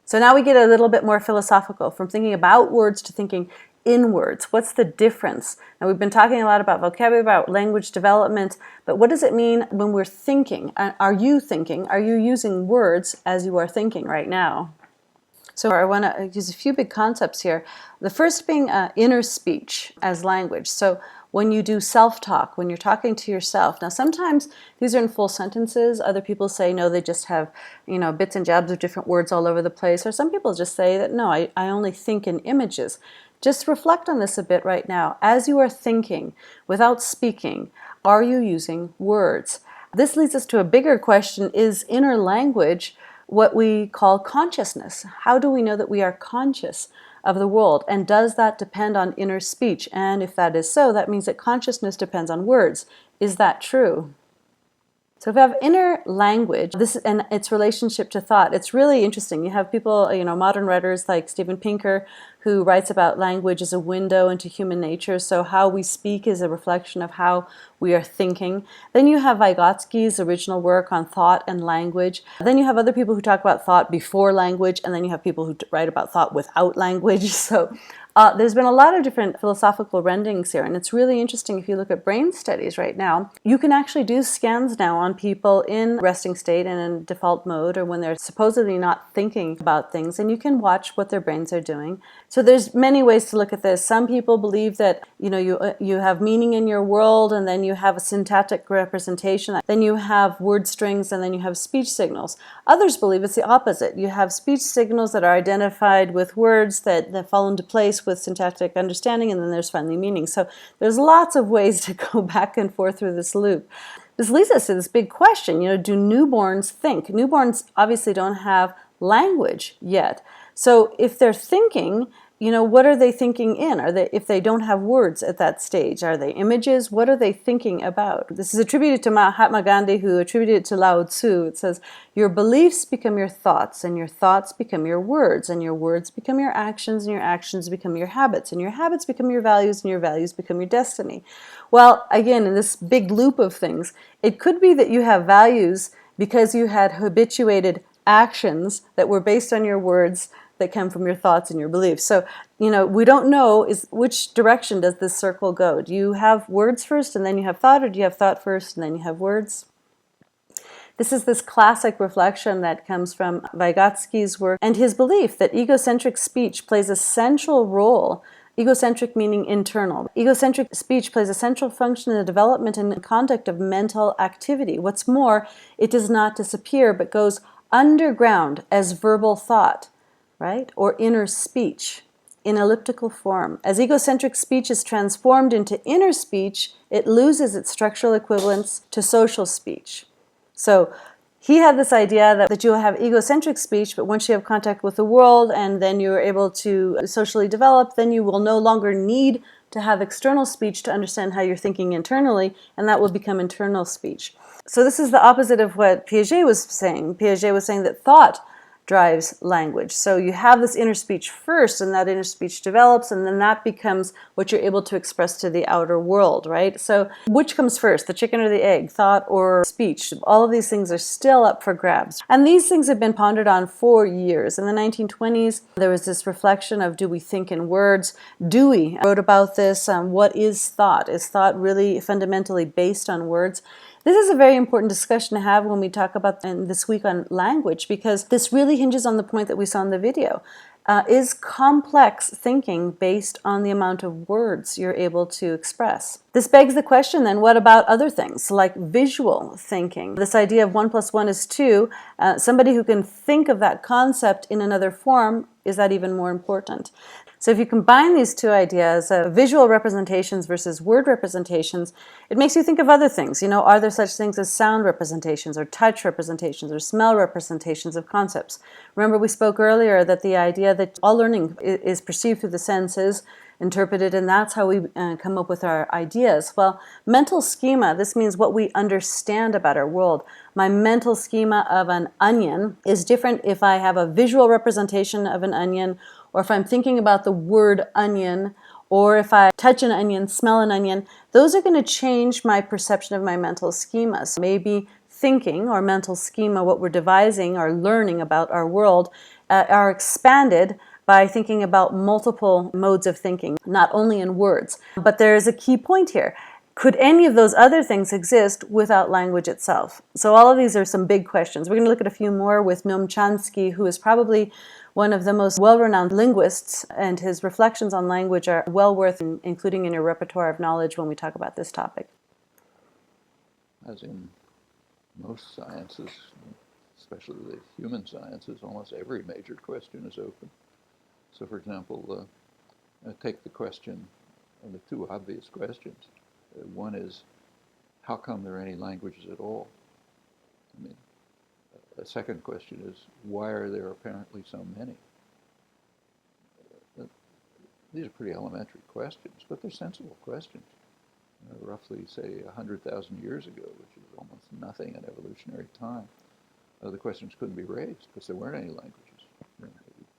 So now we get a little bit more philosophical, from thinking about words to thinking in words. What's the difference? Now we've been talking a lot about vocabulary, about language development, but what does it mean when we're thinking? Are you thinking? Are you using words as you are thinking right now? So I want to use a few big concepts here. The first being inner speech as language. So when you do self-talk, when you're talking to yourself. Now sometimes these are in full sentences. Other people say no, they just have, bits and jabs of different words all over the place. Or some people just say that no, I only think in images. Just reflect on this a bit right now. As you are thinking, without speaking, are you using words? This leads us to a bigger question: is inner language what we call consciousness? How do we know that we are conscious of the world? And does that depend on inner speech? And if that is so, that means that consciousness depends on words. Is that true? So if you have inner language, this and its relationship to thought, it's really interesting. You have people, modern writers like Steven Pinker, who writes about language as a window into human nature. So how we speak is a reflection of how we are thinking. Then you have Vygotsky's original work on thought and language. Then you have other people who talk about thought before language, and then you have people who write about thought without language. So there's been a lot of different philosophical renderings here, and it's really interesting if you look at brain studies right now. You can actually do scans now on people in resting state and in default mode, or when they're supposedly not thinking about things, and you can watch what their brains are doing. So there's many ways to look at this. Some people believe that you have meaning in your world, and then you have a syntactic representation, then you have word strings, and then you have speech signals. Others believe it's the opposite. You have speech signals that are identified with words that fall into place with syntactic understanding, and then there's finally meaning. So there's lots of ways to go back and forth through this loop. This leads us to this big question, do newborns think? Newborns obviously don't have language yet. So if they're thinking, what are they thinking in? If they don't have words at that stage, are they images? What are they thinking about? This is attributed to Mahatma Gandhi, who attributed it to Lao Tzu. It says, your beliefs become your thoughts, and your thoughts become your words, and your words become your actions, and your actions become your habits, and your habits become your values, and your values become your destiny. Well, again, in this big loop of things, it could be that you have values because you had habituated actions that were based on your words that come from your thoughts and your beliefs. So, we don't know which direction does this circle go. Do you have words first and then you have thought, or do you have thought first and then you have words? This is this classic reflection that comes from Vygotsky's work and his belief that egocentric speech plays a central role. Egocentric meaning internal. Egocentric speech plays a central function in the development and conduct of mental activity. What's more, it does not disappear but goes underground as verbal thought, right? Or inner speech in elliptical form. As egocentric speech is transformed into inner speech, it loses its structural equivalence to social speech. So he had this idea that you'll have egocentric speech, but once you have contact with the world and then you're able to socially develop, then you will no longer need to have external speech to understand how you're thinking internally, and that will become internal speech. So this is the opposite of what Piaget was saying. Piaget was saying that thought drives language. So you have this inner speech first, and that inner speech develops, and then that becomes what you're able to express to the outer world, right? So which comes first, the chicken or the egg, thought or speech? All of these things are still up for grabs. And these things have been pondered on for years. In the 1920s, there was this reflection of, do we think in words? Dewey wrote about this. What is thought? Is thought really fundamentally based on words? This is a very important discussion to have when we talk about this week on language, because this really hinges on the point that we saw in the video. Is complex thinking based on the amount of words you're able to express? This begs the question then, what about other things like visual thinking? This idea of 1 + 1 is 2, somebody who can think of that concept in another form, is that even more important? So if you combine these two ideas, visual representations versus word representations, it makes you think of other things. You know, are there such things as sound representations or touch representations or smell representations of concepts? Remember we spoke earlier that the idea that all learning is perceived through the senses, interpreted, and that's how we come up with our ideas. Well, mental schema, this means what we understand about our world. My mental schema of an onion is different if I have a visual representation of an onion, or if I'm thinking about the word onion, or if I touch an onion, smell an onion. Those are going to change my perception of my mental schema. So maybe thinking or mental schema, what we're devising or learning about our world, are expanded by thinking about multiple modes of thinking, not only in words. But there is a key point here. Could any of those other things exist without language itself? So all of these are some big questions. We're going to look at a few more with Noam Chomsky, who is probably one of the most well-renowned linguists, and his reflections on language are well worth including in your repertoire of knowledge when we talk about this topic. As in most sciences, especially the human sciences, almost every major question is open. So for example, take the question, the two obvious questions. One is, how come there are any languages at all? I mean, a second question is, why are there apparently so many? These are pretty elementary questions, but they're sensible questions. Roughly, say, 100,000 years ago, which is almost nothing in evolutionary time, the questions couldn't be raised because there weren't any languages. Maybe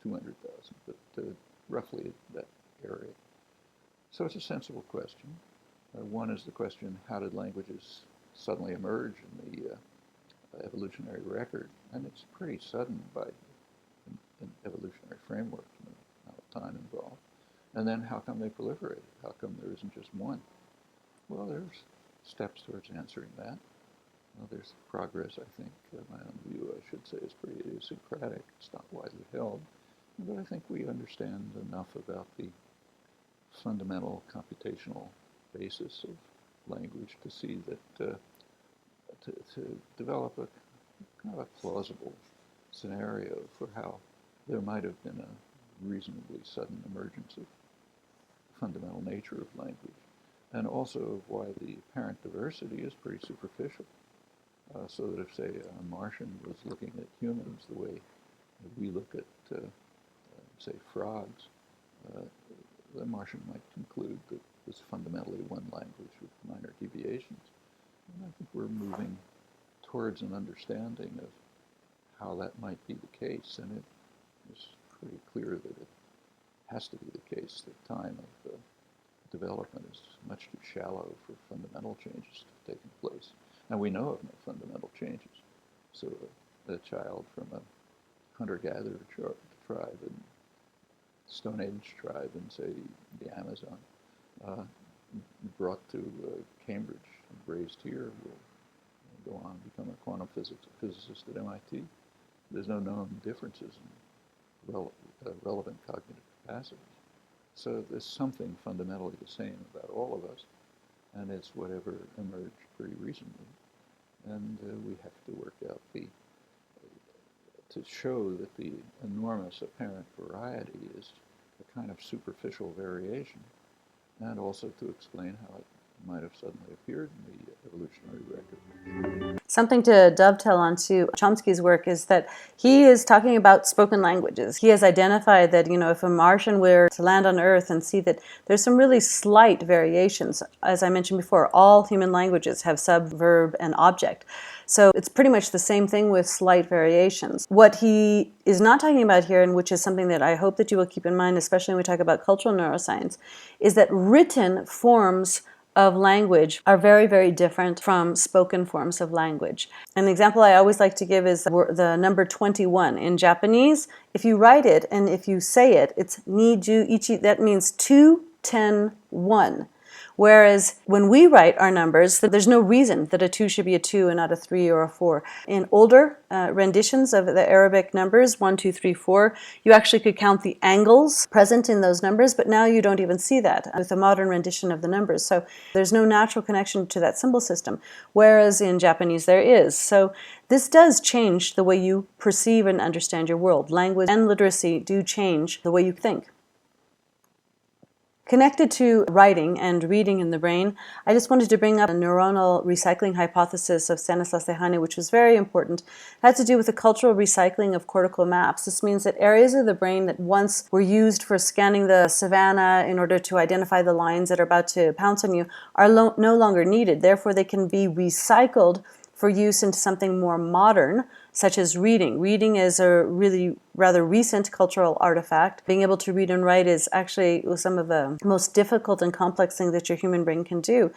200,000, but roughly that area. So it's a sensible question. One is the question, how did languages suddenly emerge in the evolutionary record? And it's pretty sudden by an evolutionary framework, amount of time involved. And then how come they proliferated? How come there isn't just one? Well, there's steps towards answering that. Well, there's progress, I think. My own view, I should say, is pretty idiosyncratic. It's not widely held. But I think we understand enough about the fundamental computational basis of language to see that to develop a kind of a plausible scenario for how there might have been a reasonably sudden emergence of fundamental nature of language, and also of why the apparent diversity is pretty superficial. So that if, say, a Martian was looking at humans the way we look at, say, frogs, the Martian might conclude that there's fundamentally one language with minor deviations. And I think we're moving towards an understanding of how that might be the case, and it is pretty clear that it has to be the case that time of development is much too shallow for fundamental changes to have taken place. And we know of no fundamental changes. So a child from a hunter-gatherer tribe and Stone Age tribe in, say, the Amazon, brought to Cambridge and raised here will go on and become a quantum physicist at MIT. There's no known differences in relevant cognitive capacities. So there's something fundamentally the same about all of us, and it's whatever emerged pretty recently. And we have to work out to show that the enormous apparent variety is a kind of superficial variation, and also to explain how it might have suddenly appeared in the evolutionary record. Something to dovetail onto Chomsky's work is that he is talking about spoken languages. He has identified that, if a Martian were to land on Earth and see that there's some really slight variations. As I mentioned before, all human languages have sub, verb, and object. So it's pretty much the same thing with slight variations. What he is not talking about here, and which is something that I hope that you will keep in mind, especially when we talk about cultural neuroscience, is that written forms of language are very, very different from spoken forms of language. An example I always like to give is the number 21. In Japanese, if you write it and if you say it, it's niju ichi, that means 2, 10, 1. Whereas when we write our numbers, there's no reason that a 2 should be a 2 and not a 3 or a 4. In older renditions of the Arabic numbers, 1, 2, 3, 4, you actually could count the angles present in those numbers, but now you don't even see that with the modern rendition of the numbers. So there's no natural connection to that symbol system, whereas in Japanese there is. So this does change the way you perceive and understand your world. Language and literacy do change the way you think. Connected to writing and reading in the brain, I just wanted to bring up a neuronal recycling hypothesis of Stanislas Dehaene, which was very important. It had to do with the cultural recycling of cortical maps. This means that areas of the brain that once were used for scanning the savannah in order to identify the lions that are about to pounce on you are no longer needed. Therefore, they can be recycled for use into something more modern, such as reading. Reading is a really rather recent cultural artifact. Being able to read and write is actually some of the most difficult and complex things that your human brain can do,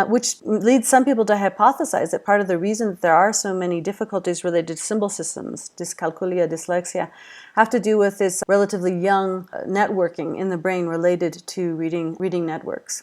which leads some people to hypothesize that part of the reason that there are so many difficulties related to symbol systems, dyscalculia, dyslexia, have to do with this relatively young networking in the brain related to reading networks.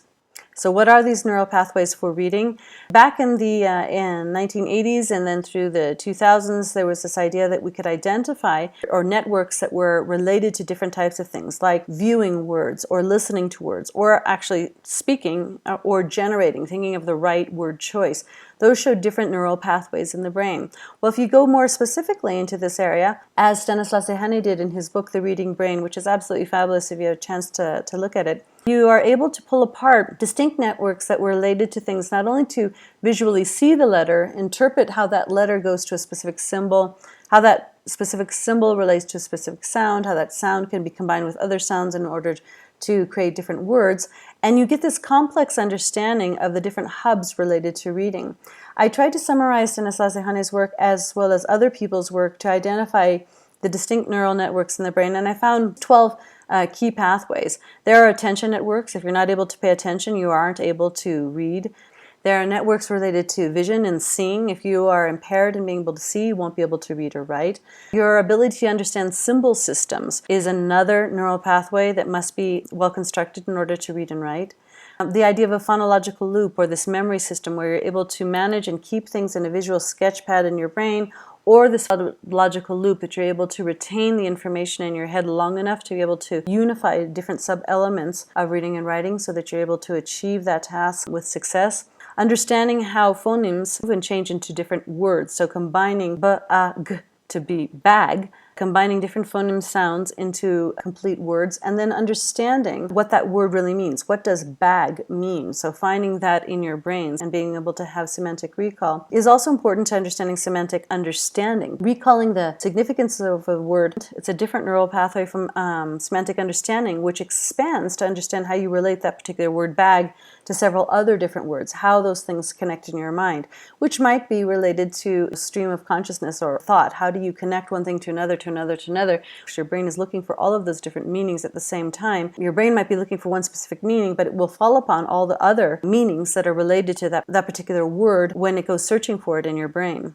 So what are these neural pathways for reading? Back in the in 1980s and then through the 2000s, there was this idea that we could identify or networks that were related to different types of things, like viewing words or listening to words or actually speaking or generating, thinking of the right word choice. Those show different neural pathways in the brain. Well, if you go more specifically into this area, as Stanislas Dehaene did in his book, The Reading Brain, which is absolutely fabulous if you have a chance to look at it, you are able to pull apart distinct networks that were related to things, not only to visually see the letter, interpret how that letter goes to a specific symbol, how that specific symbol relates to a specific sound, how that sound can be combined with other sounds in order to create different words, and you get this complex understanding of the different hubs related to reading. I tried to summarize Stanislas Dehaene's work as well as other people's work to identify the distinct neural networks in the brain, and I found 12 key pathways. There are attention networks. If you're not able to pay attention, you aren't able to read. There are networks related to vision and seeing. If you are impaired in being able to see, you won't be able to read or write. Your ability to understand symbol systems is another neural pathway that must be well constructed in order to read and write. The idea of a phonological loop, or this memory system where you're able to manage and keep things in a visual sketch pad in your brain, or this logical loop that you're able to retain the information in your head long enough to be able to unify different sub-elements of reading and writing so that you're able to achieve that task with success. Understanding how phonemes move and change into different words, so combining b, a, g to be bag, combining different phoneme sounds into complete words, and then understanding what that word really means. What does bag mean? So finding that in your brains and being able to have semantic recall is also important to understanding semantic understanding. Recalling the significance of a word, it's a different neural pathway from semantic understanding, which expands to understand how you relate that particular word bag to several other different words, how those things connect in your mind, which might be related to a stream of consciousness or thought. How do you connect one thing to another, to another, to another? Your brain is looking for all of those different meanings at the same time. Your brain might be looking for one specific meaning, but it will fall upon all the other meanings that are related to that particular word when it goes searching for it in your brain.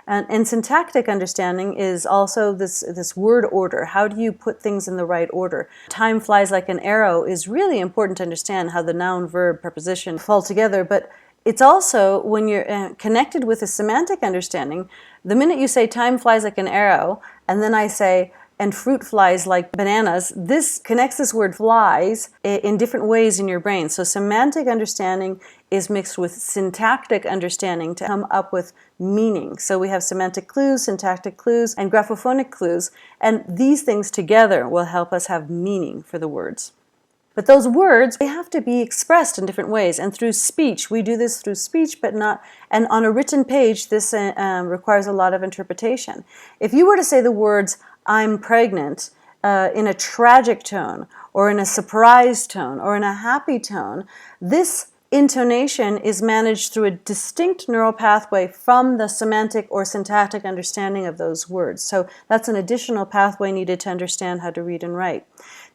And syntactic understanding is also this word order. How do you put things in the right order? Time flies like an arrow is really important to understand how the noun, verb, preposition fall together, but it's also, when you're connected with a semantic understanding, the minute you say time flies like an arrow, and then I say, and fruit flies like bananas, this connects this word flies in different ways in your brain. So semantic understanding is mixed with syntactic understanding to come up with meaning. So we have semantic clues, syntactic clues, and graphophonic clues, and these things together will help us have meaning for the words. But those words, they have to be expressed in different ways. And through speech, we do this through speech, but not, and on a written page, this requires a lot of interpretation. If you were to say the words, I'm pregnant, in a tragic tone, or in a surprised tone, or in a happy tone, this intonation is managed through a distinct neural pathway from the semantic or syntactic understanding of those words. So that's an additional pathway needed to understand how to read and write.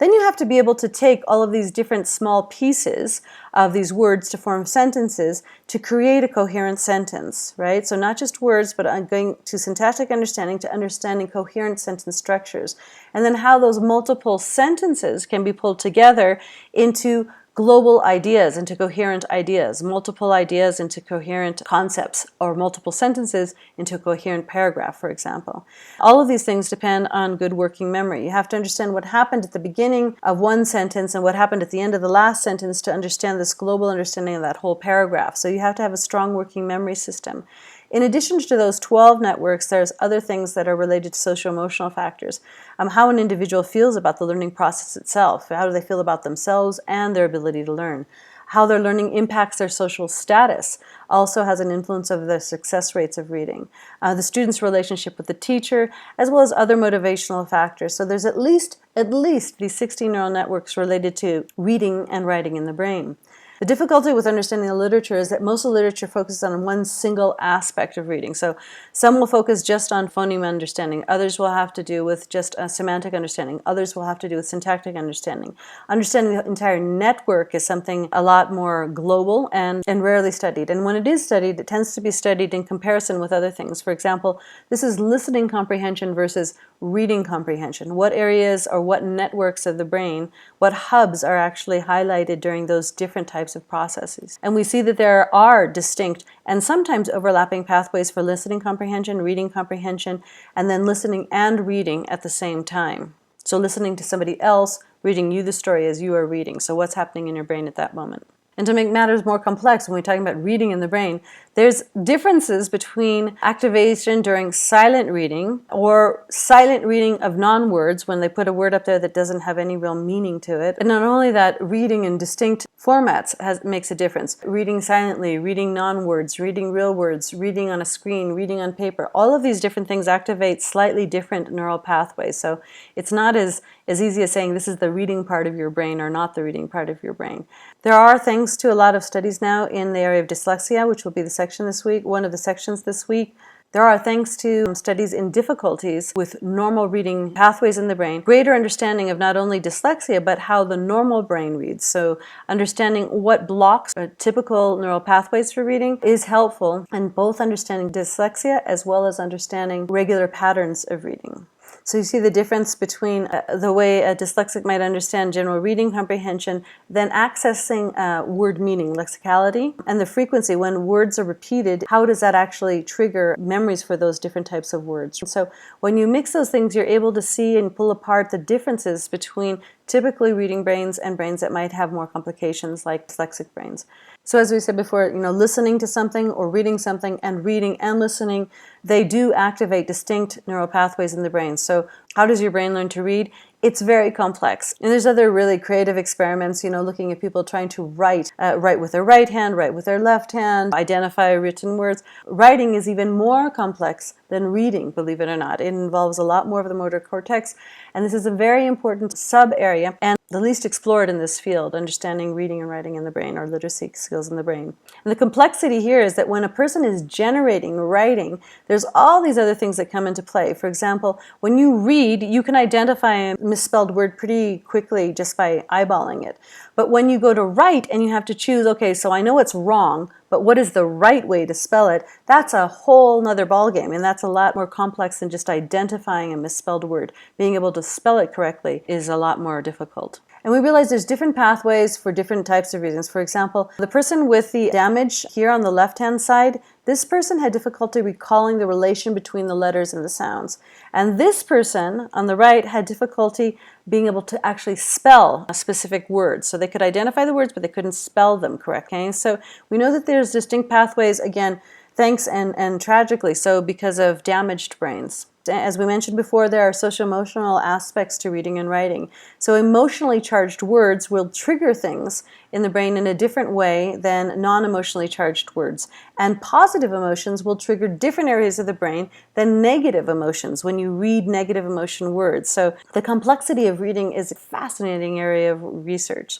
Then you have to be able to take all of these different small pieces of these words to form sentences to create a coherent sentence, right? So not just words, but going to syntactic understanding to understanding coherent sentence structures. And then how those multiple sentences can be pulled together into global ideas, into coherent ideas, multiple ideas into coherent concepts, or multiple sentences into a coherent paragraph, for example. All of these things depend on good working memory. You have to understand what happened at the beginning of one sentence and what happened at the end of the last sentence to understand this global understanding of that whole paragraph. So you have to have a strong working memory system. In addition to those 12 networks, there's other things that are related to socio-emotional factors. How an individual feels about the learning process itself. How do they feel about themselves and their ability to learn? How their learning impacts their social status also has an influence over the success rates of reading. The student's relationship with the teacher, as well as other motivational factors. So there's at least these 60 neural networks related to reading and writing in the brain. The difficulty with understanding the literature is that most of the literature focuses on one single aspect of reading. So some will focus just on phoneme understanding, others will have to do with just semantic understanding, others will have to do with syntactic understanding. Understanding the entire network is something a lot more global and rarely studied. And when it is studied, it tends to be studied in comparison with other things. For example, this is listening comprehension versus reading comprehension. What areas or what networks of the brain, what hubs are actually highlighted during those different types of processes. And we see that there are distinct and sometimes overlapping pathways for listening comprehension, reading comprehension, and then listening and reading at the same time. So listening to somebody else, reading you the story as you are reading. So what's happening in your brain at that moment? And to make matters more complex, when we're talking about reading in the brain, there's differences between activation during silent reading or silent reading of non-words when they put a word up there that doesn't have any real meaning to it. And not only that, reading in distinct formats makes a difference. Reading silently, reading non-words, reading real words, reading on a screen, reading on paper. All of these different things activate slightly different neural pathways. So it's not as easy as saying this is the reading part of your brain or not the reading part of your brain. There are thanks to a lot of studies now in the area of dyslexia, which will be the section this week, one of the sections this week. There are, thanks to studies in difficulties with normal reading pathways in the brain, greater understanding of not only dyslexia, but how the normal brain reads. So understanding what blocks typical neural pathways for reading is helpful in both understanding dyslexia as well as understanding regular patterns of reading. So you see the difference between the way a dyslexic might understand general reading comprehension, then accessing word meaning, lexicality, and the frequency. When words are repeated, how does that actually trigger memories for those different types of words? So when you mix those things, you're able to see and pull apart the differences between typically reading brains and brains that might have more complications like dyslexic brains. So as we said before, listening to something or reading something and reading and listening, they do activate distinct neural pathways in the brain. So how does your brain learn to read? It's very complex. And there's other really creative experiments, looking at people trying to write with their right hand, write with their left hand, identify written words. Writing is even more complex than reading, believe it or not. It involves a lot more of the motor cortex, and this is a very important sub-area and the least explored in this field, understanding reading and writing in the brain, or literacy skills in the brain. And the complexity here is that when a person is generating writing, there's all these other things that come into play. For example, when you read, you can identify a misspelled word pretty quickly just by eyeballing it. But when you go to write and you have to choose, okay, so I know it's wrong, but what is the right way to spell it? That's a whole nother ballgame, and that's a lot more complex than just identifying a misspelled word. Being able to spell it correctly is a lot more difficult. And we realize there's different pathways for different types of reasons. For example, the person with the damage here on the left-hand side, this person had difficulty recalling the relation between the letters and the sounds. And this person on the right had difficulty being able to actually spell a specific word. So they could identify the words, but they couldn't spell them correctly. Okay? So we know that there's distinct pathways, again, thanks and tragically so because of damaged brains. As we mentioned before, there are socio-emotional aspects to reading and writing. So emotionally charged words will trigger things in the brain in a different way than non-emotionally charged words. And positive emotions will trigger different areas of the brain than negative emotions when you read negative emotion words. So the complexity of reading is a fascinating area of research.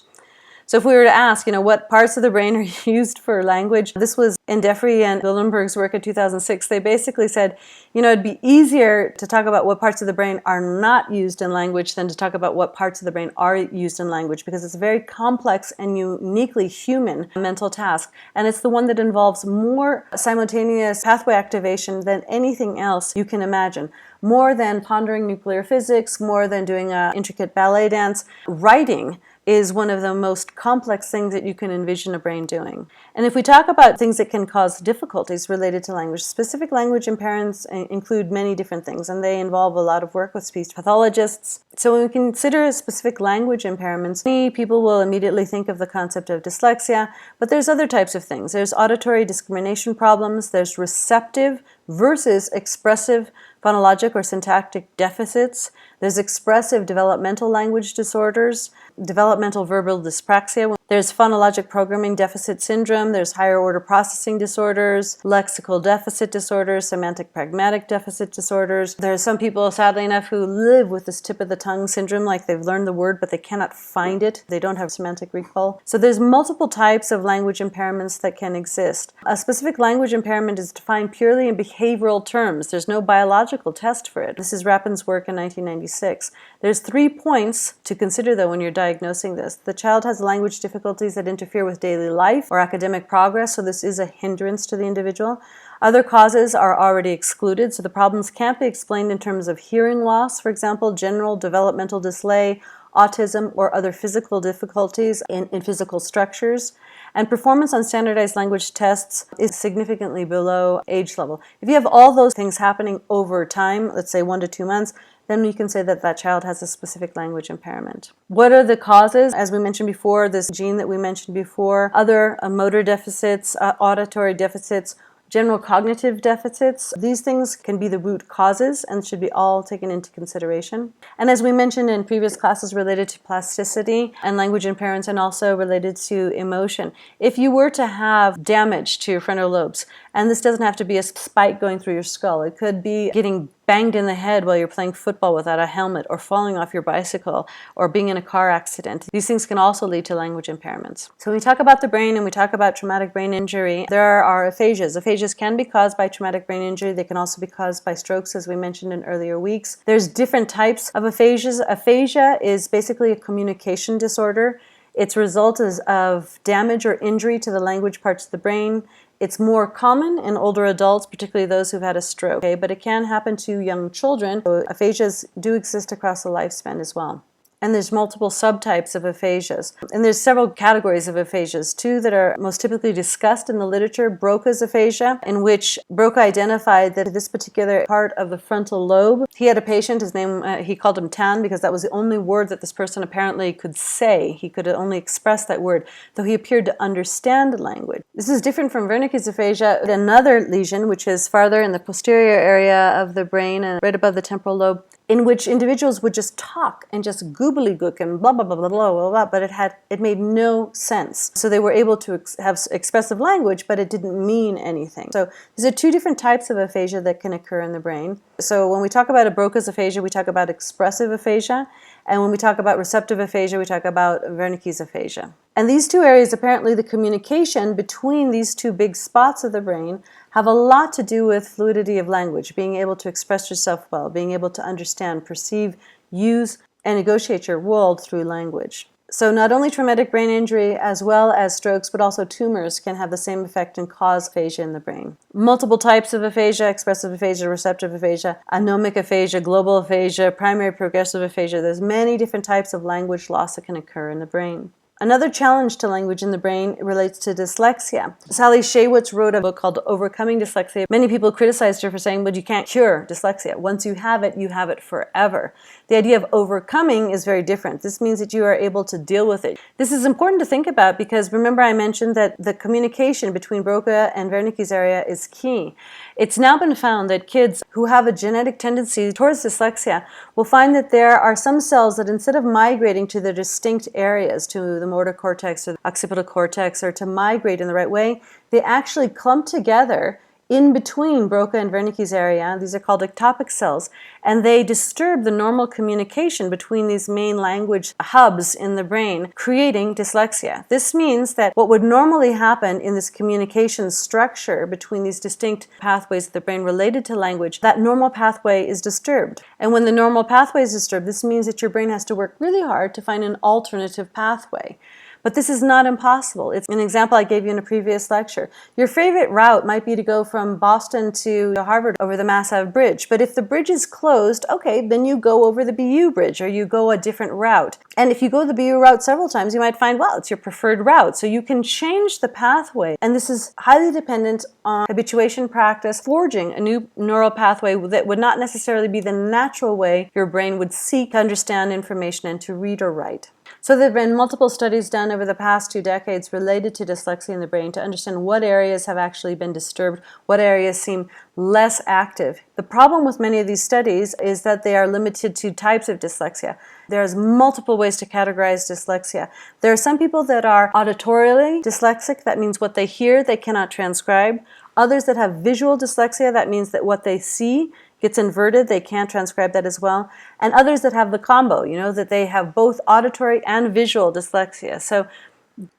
So if we were to ask, what parts of the brain are used for language, this was in Defrey and Willenberg's work in 2006. They basically said, it'd be easier to talk about what parts of the brain are not used in language than to talk about what parts of the brain are used in language, because it's a very complex and uniquely human mental task. And it's the one that involves more simultaneous pathway activation than anything else you can imagine. More than pondering nuclear physics, more than doing an intricate ballet dance. Writing is one of the most complex things that you can envision a brain doing. And if we talk about things that can cause difficulties related to language, specific language impairments include many different things, and they involve a lot of work with speech pathologists. So when we consider specific language impairments, many people will immediately think of the concept of dyslexia, but there's other types of things. There's auditory discrimination problems, there's receptive versus expressive phonologic or syntactic deficits, there's expressive developmental language disorders, developmental verbal dyspraxia, there's phonologic programming deficit syndrome, there's higher order processing disorders, lexical deficit disorders, semantic pragmatic deficit disorders. There are some people, sadly enough, who live with this tip of the tongue syndrome, like they've learned the word but they cannot find it. They don't have semantic recall. So there's multiple types of language impairments that can exist. A specific language impairment is defined purely in behavioral terms. There's no biological test for it. This is Rappin's work in 1996. There's 3 points to consider, though, when you're diagnosing this. The child has language difficulties that interfere with daily life or academic progress, so this is a hindrance to the individual. Other causes are already excluded, so the problems can't be explained in terms of hearing loss, for example, general developmental delay, autism, or other physical difficulties in physical structures. And performance on standardized language tests is significantly below age level. If you have all those things happening over time, let's say 1 to 2 months, then you can say that that child has a specific language impairment. What are the causes? As we mentioned before, this gene that we mentioned before, other motor deficits, auditory deficits, general cognitive deficits. These things can be the root causes and should be all taken into consideration. And as we mentioned in previous classes related to plasticity and language impairments and also related to emotion, if you were to have damage to your frontal lobes, and this doesn't have to be a spike going through your skull, it could be getting banged in the head while you're playing football without a helmet, or falling off your bicycle, or being in a car accident. These things can also lead to language impairments. So when we talk about the brain and we talk about traumatic brain injury, there are aphasias. Aphasias can be caused by traumatic brain injury. They can also be caused by strokes, as we mentioned in earlier weeks. There's different types of aphasias. Aphasia is basically a communication disorder. Its result is of damage or injury to the language parts of the brain. It's more common in older adults, particularly those who've had a stroke, okay? But it can happen to young children. So aphasias do exist across the lifespan as well. And there's multiple subtypes of aphasias. And there's several categories of aphasias. 2 that are most typically discussed in the literature: Broca's aphasia, in which Broca identified that this particular part of the frontal lobe, he had a patient, his name, he called him Tan, because that was the only word that this person apparently could say. He could only express that word, though he appeared to understand the language. This is different from Wernicke's aphasia, another lesion, which is farther in the posterior area of the brain and right above the temporal lobe, in which individuals would just talk and just goobly-gook and blah, blah, blah, blah, blah, blah, blah, but it made no sense. So they were able to have expressive language, but it didn't mean anything. So these are 2 different types of aphasia that can occur in the brain. So when we talk about a Broca's aphasia, we talk about expressive aphasia. And when we talk about receptive aphasia, we talk about Wernicke's aphasia. And these 2 areas, apparently the communication between these 2 big spots of the brain have a lot to do with fluidity of language, being able to express yourself well, being able to understand, perceive, use, and negotiate your world through language. So not only traumatic brain injury as well as strokes, but also tumors can have the same effect and cause aphasia in the brain. Multiple types of aphasia: expressive aphasia, receptive aphasia, anomic aphasia, global aphasia, primary progressive aphasia. There's many different types of language loss that can occur in the brain. Another challenge to language in the brain relates to dyslexia. Sally Shaywitz wrote a book called Overcoming Dyslexia. Many people criticized her for saying, but you can't cure dyslexia. Once you have it forever. The idea of overcoming is very different. This means that you are able to deal with it. This is important to think about because remember I mentioned that the communication between Broca and Wernicke's area is key. It's now been found that kids who have a genetic tendency towards dyslexia will find that there are some cells that instead of migrating to the distinct areas, to the motor cortex or the occipital cortex, or to migrate in the right way, they actually clump together in between Broca and Wernicke's area. These are called ectopic cells, and they disturb the normal communication between these main language hubs in the brain, creating dyslexia. This means that what would normally happen in this communication structure between these distinct pathways of the brain related to language, that normal pathway is disturbed. And when the normal pathway is disturbed, this means that your brain has to work really hard to find an alternative pathway. But this is not impossible. It's an example I gave you in a previous lecture. Your favorite route might be to go from Boston to Harvard over the Mass Ave Bridge. But if the bridge is closed, okay, then you go over the BU Bridge or you go a different route. And if you go the BU route several times, you might find, well, it's your preferred route. So you can change the pathway. And this is highly dependent on habituation practice, forging a new neural pathway that would not necessarily be the natural way your brain would seek to understand information and to read or write. So there have been multiple studies done over the past 2 decades related to dyslexia in the brain to understand what areas have actually been disturbed, what areas seem less active. The problem with many of these studies is that they are limited to types of dyslexia. There's multiple ways to categorize dyslexia. There are some people that are auditorially dyslexic, that means what they hear they cannot transcribe. Others that have visual dyslexia, that means that what they see gets inverted, they can't transcribe that as well. And others that have the combo, that they have both auditory and visual dyslexia. So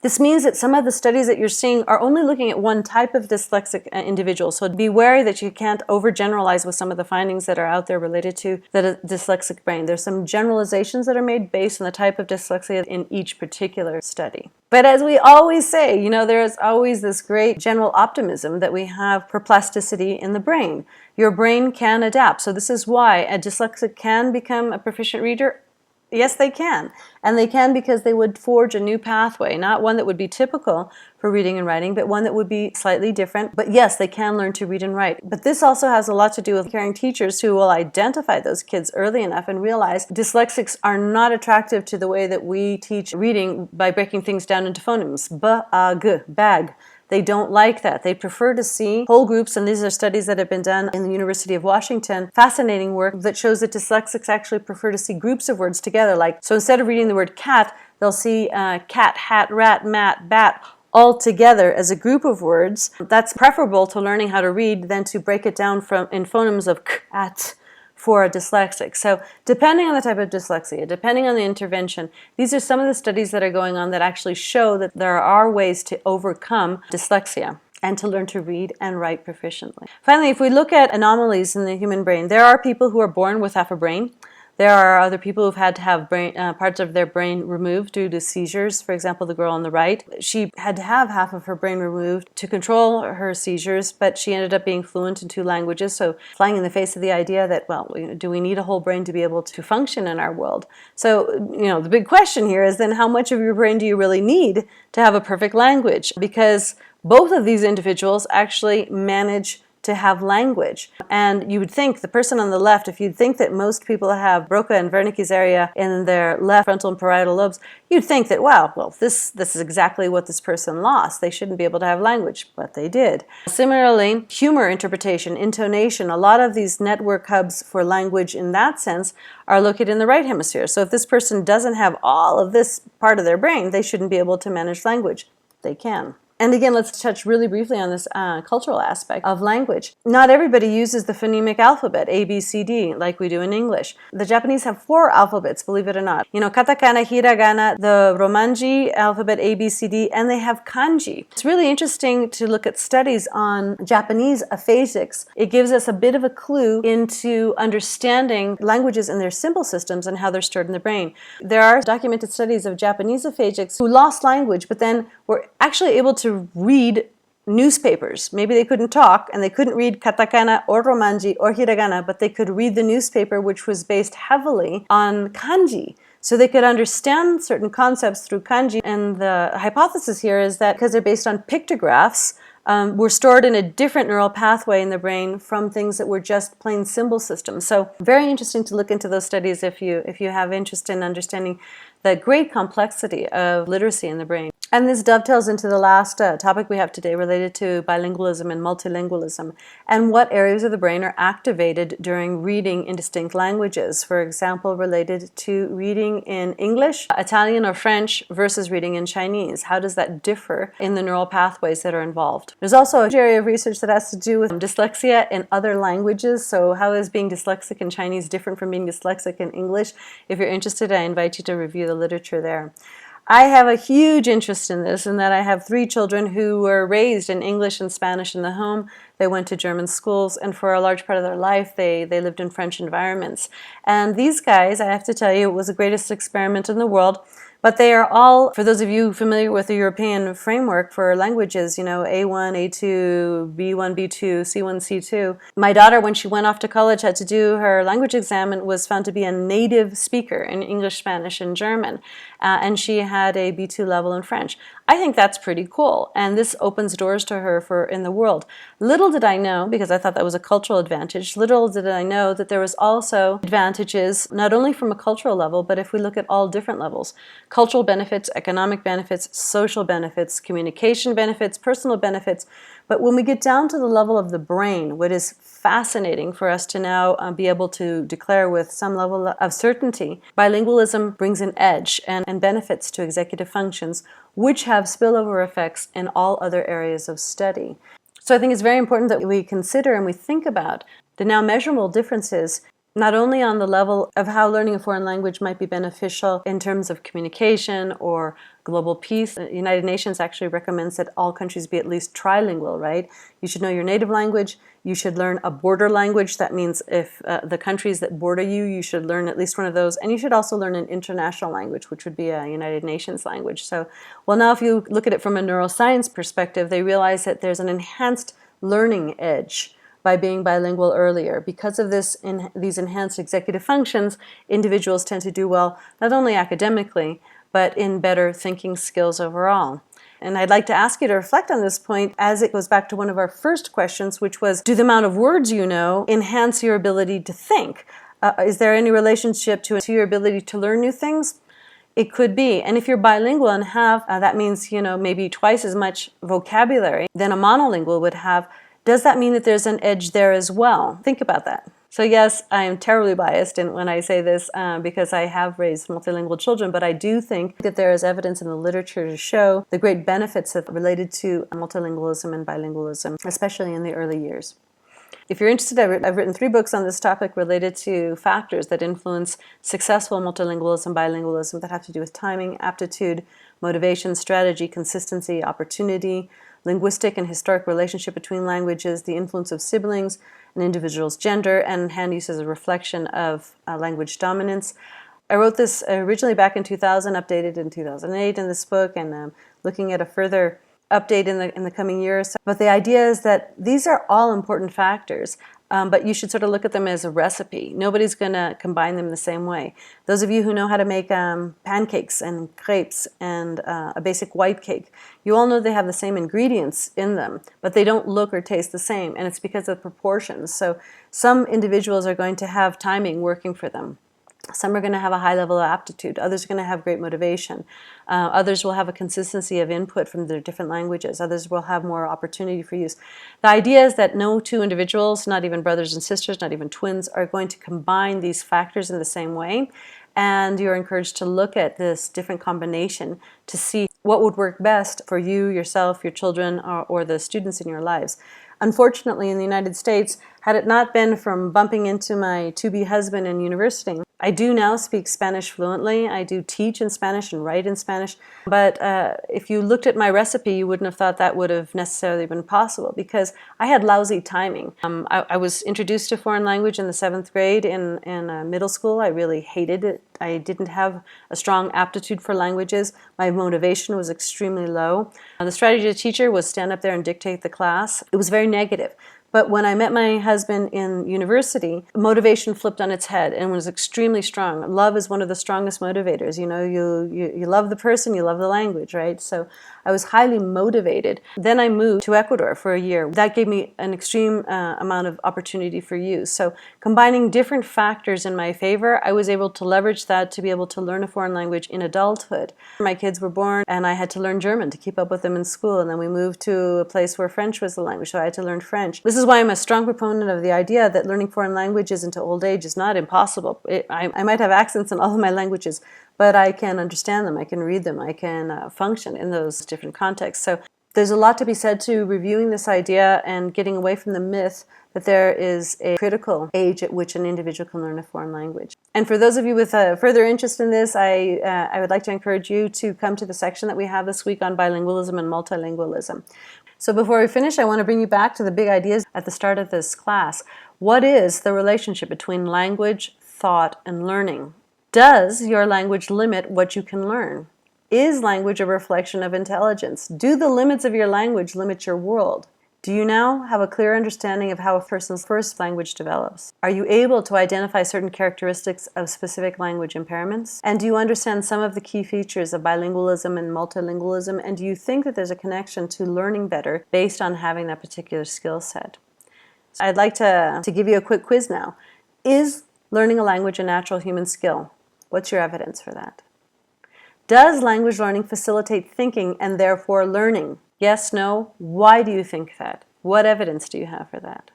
this means that some of the studies that you're seeing are only looking at one type of dyslexic individual. So be wary that you can't overgeneralize with some of the findings that are out there related to the dyslexic brain. There's some generalizations that are made based on the type of dyslexia in each particular study. But as we always say, there is always this great general optimism that we have for plasticity in the brain. Your brain can adapt. So this is why a dyslexic can become a proficient reader. Yes, they can. And they can because they would forge a new pathway, not one that would be typical for reading and writing, but one that would be slightly different. But yes, they can learn to read and write. But this also has a lot to do with caring teachers who will identify those kids early enough and realize dyslexics are not attractive to the way that we teach reading by breaking things down into phonemes. B-A-G, bag. They don't like that. They prefer to see whole groups, and these are studies that have been done in the University of Washington. Fascinating work that shows that dyslexics actually prefer to see groups of words together. So instead of reading the word cat, they'll see cat, hat, rat, mat, bat, all together as a group of words. That's preferable to learning how to read than to break it down in phonemes of k, at, for a dyslexic. So depending on the type of dyslexia, depending on the intervention, these are some of the studies that are going on that actually show that there are ways to overcome dyslexia and to learn to read and write proficiently. Finally, if we look at anomalies in the human brain, there are people who are born with half a brain. There are other people who've had to have parts of their brain removed due to seizures. For example, the girl on the right, she had to have half of her brain removed to control her seizures, but she ended up being fluent in 2 languages, so flying in the face of the idea that, well, do we need a whole brain to be able to function in our world? So, the big question here is then how much of your brain do you really need to have a perfect language? Because both of these individuals actually manage to have language. And you would think, the person on the left, if you'd think that most people have Broca and Wernicke's area in their left frontal and parietal lobes, you'd think that, wow, well, this is exactly what this person lost. They shouldn't be able to have language, but they did. Similarly, humor interpretation, intonation, a lot of these network hubs for language in that sense are located in the right hemisphere. So if this person doesn't have all of this part of their brain, they shouldn't be able to manage language. They can. And again, let's touch really briefly on this cultural aspect of language. Not everybody uses the phonemic alphabet, A, B, C, D, like we do in English. The Japanese have 4 alphabets, believe it or not. Katakana, hiragana, the Romanji alphabet, A, B, C, D, and they have kanji. It's really interesting to look at studies on Japanese aphasics. It gives us a bit of a clue into understanding languages and their symbol systems and how they're stored in the brain. There are documented studies of Japanese aphasics who lost language, but then were actually able to read newspapers. Maybe they couldn't talk and they couldn't read katakana or romanji or hiragana, but they could read the newspaper, which was based heavily on kanji. so they could understand certain concepts through kanji. And the hypothesis here is that because they're based on pictographs, were stored in a different neural pathway in the brain from things that were just plain symbol systems. So very interesting to look into those studies if you have interest in understanding the great complexity of literacy in the brain. And this dovetails into the last topic we have today related to bilingualism and multilingualism and what areas of the brain are activated during reading in distinct languages. For example, related to reading in English, Italian, or French versus reading in Chinese. How does that differ in the neural pathways that are involved? There's also an area of research that has to do with dyslexia in other languages. So how is being dyslexic in Chinese different from being dyslexic in English? If you're interested, I invite you to review the literature there. I have a huge interest in this, in that I have 3 children who were raised in English and Spanish in the home. They went to German schools, and for a large part of their life, they lived in French environments. And these guys, I have to tell you, it was the greatest experiment in the world. But they are all, for those of you familiar with the European framework for languages, you know, A1, A2, B1, B2, C1, C2. My daughter, when she went off to college, had to do her language exam and was found to be a native speaker in English, Spanish, and German. And she had a B2 level in French. I think that's pretty cool, and this opens doors to her for in the world. Little did I know, because I thought that was a cultural advantage, little did I know that there was also advantages, not only from a cultural level, but if we look at all different levels. Cultural benefits, economic benefits, social benefits, communication benefits, personal benefits. But when we get down to the level of the brain, what is fascinating for us to now be able to declare with some level of certainty, bilingualism brings an edge and benefits to executive functions, which have spillover effects in all other areas of study. So I think it's very important that we consider and we think about the now measurable differences, not only on the level of how learning a foreign language might be beneficial in terms of communication or global peace. The United Nations actually recommends that all countries be at least trilingual, right? You should know your native language. You should learn a border language. That means if the countries that border you, you should learn at least one of those. And you should also learn an international language, which would be a United Nations language. So, well, now if you look at it from a neuroscience perspective, they realize that there's an enhanced learning edge by being bilingual earlier. Because of this, these enhanced executive functions, individuals tend to do well, not only academically, but in better thinking skills overall. And I'd like to ask you to reflect on this point as it goes back to one of our first questions, which was, do the amount of words you know enhance your ability to think? Is there any relationship to your ability to learn new things? It could be. And if you're bilingual and have, that means, you know, maybe twice as much vocabulary than a monolingual would have, does that mean that there's an edge there as well? Think about that. So yes, I am terribly biased when I say this because I have raised multilingual children, but I do think that there is evidence in the literature to show the great benefits that are related to multilingualism and bilingualism, especially in the early years. If you're interested, I've written 3 books on this topic related to factors that influence successful multilingualism, bilingualism, that have to do with timing, aptitude, motivation, strategy, consistency, opportunity, linguistic and historic relationship between languages, the influence of siblings, an individual's gender, and hand use as a reflection of language dominance. I wrote this originally back in 2000, updated in 2008 in this book, and looking at a further update in the coming years. But the idea is that these are all important factors, but you should sort of look at them as a recipe. Nobody's going to combine them the same way. Those of you who know how to make pancakes and crepes and a basic white cake, you all know they have the same ingredients in them, but they don't look or taste the same, and it's because of proportions. So some individuals are going to have timing working for them. Some are going to have a high level of aptitude. Others are going to have great motivation. Others will have a consistency of input from their different languages. Others will have more opportunity for use. The idea is that no 2 individuals, not even brothers and sisters, not even twins, are going to combine these factors in the same way. And you're encouraged to look at this different combination to see what would work best for you, yourself, your children, or the students in your lives. Unfortunately, in the United States, had it not been from bumping into my to-be husband in university, I do now speak Spanish fluently. I do teach in Spanish and write in Spanish. But if you looked at my recipe, you wouldn't have thought that would have necessarily been possible because I had lousy timing. I was introduced to foreign language in the 7th grade in middle school. I really hated it. I didn't have a strong aptitude for languages. My motivation was extremely low. The strategy of the teacher was stand up there and dictate the class. It was very negative. But when I met my husband in university, motivation flipped on its head and was extremely strong. Love is one of the strongest motivators. You know, you love the person, you love the language, right? So I was highly motivated. Then I moved to Ecuador for a year. That gave me an extreme amount of opportunity for use. So combining different factors in my favor, I was able to leverage that to be able to learn a foreign language in adulthood. My kids were born and I had to learn German to keep up with them in school. And then we moved to a place where French was the language, so I had to learn French. This is why I'm a strong proponent of the idea that learning foreign languages into old age is not impossible. I might have accents in all of my languages, but I can understand them, I can read them, I can function in those different contexts. So there's a lot to be said to reviewing this idea and getting away from the myth that there is a critical age at which an individual can learn a foreign language. And for those of you with further interest in this, I would like to encourage you to come to the section that we have this week on bilingualism and multilingualism. So before we finish, I want to bring you back to the big ideas at the start of this class. What is the relationship between language, thought, and learning? Does your language limit what you can learn? Is language a reflection of intelligence? Do the limits of your language limit your world? Do you now have a clear understanding of how a person's first language develops? Are you able to identify certain characteristics of specific language impairments? And do you understand some of the key features of bilingualism and multilingualism? And do you think that there's a connection to learning better based on having that particular skill set? So I'd like to give you a quick quiz now. Is learning a language a natural human skill? What's your evidence for that? Does language learning facilitate thinking and therefore learning? Yes, no? Why do you think that? What evidence do you have for that?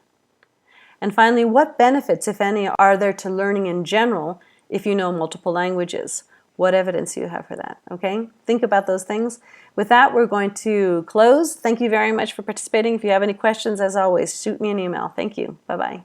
And finally, what benefits, if any, are there to learning in general if you know multiple languages? What evidence do you have for that? Okay? Think about those things. With that, we're going to close. Thank you very much for participating. If you have any questions, as always, shoot me an email. Thank you. Bye-bye.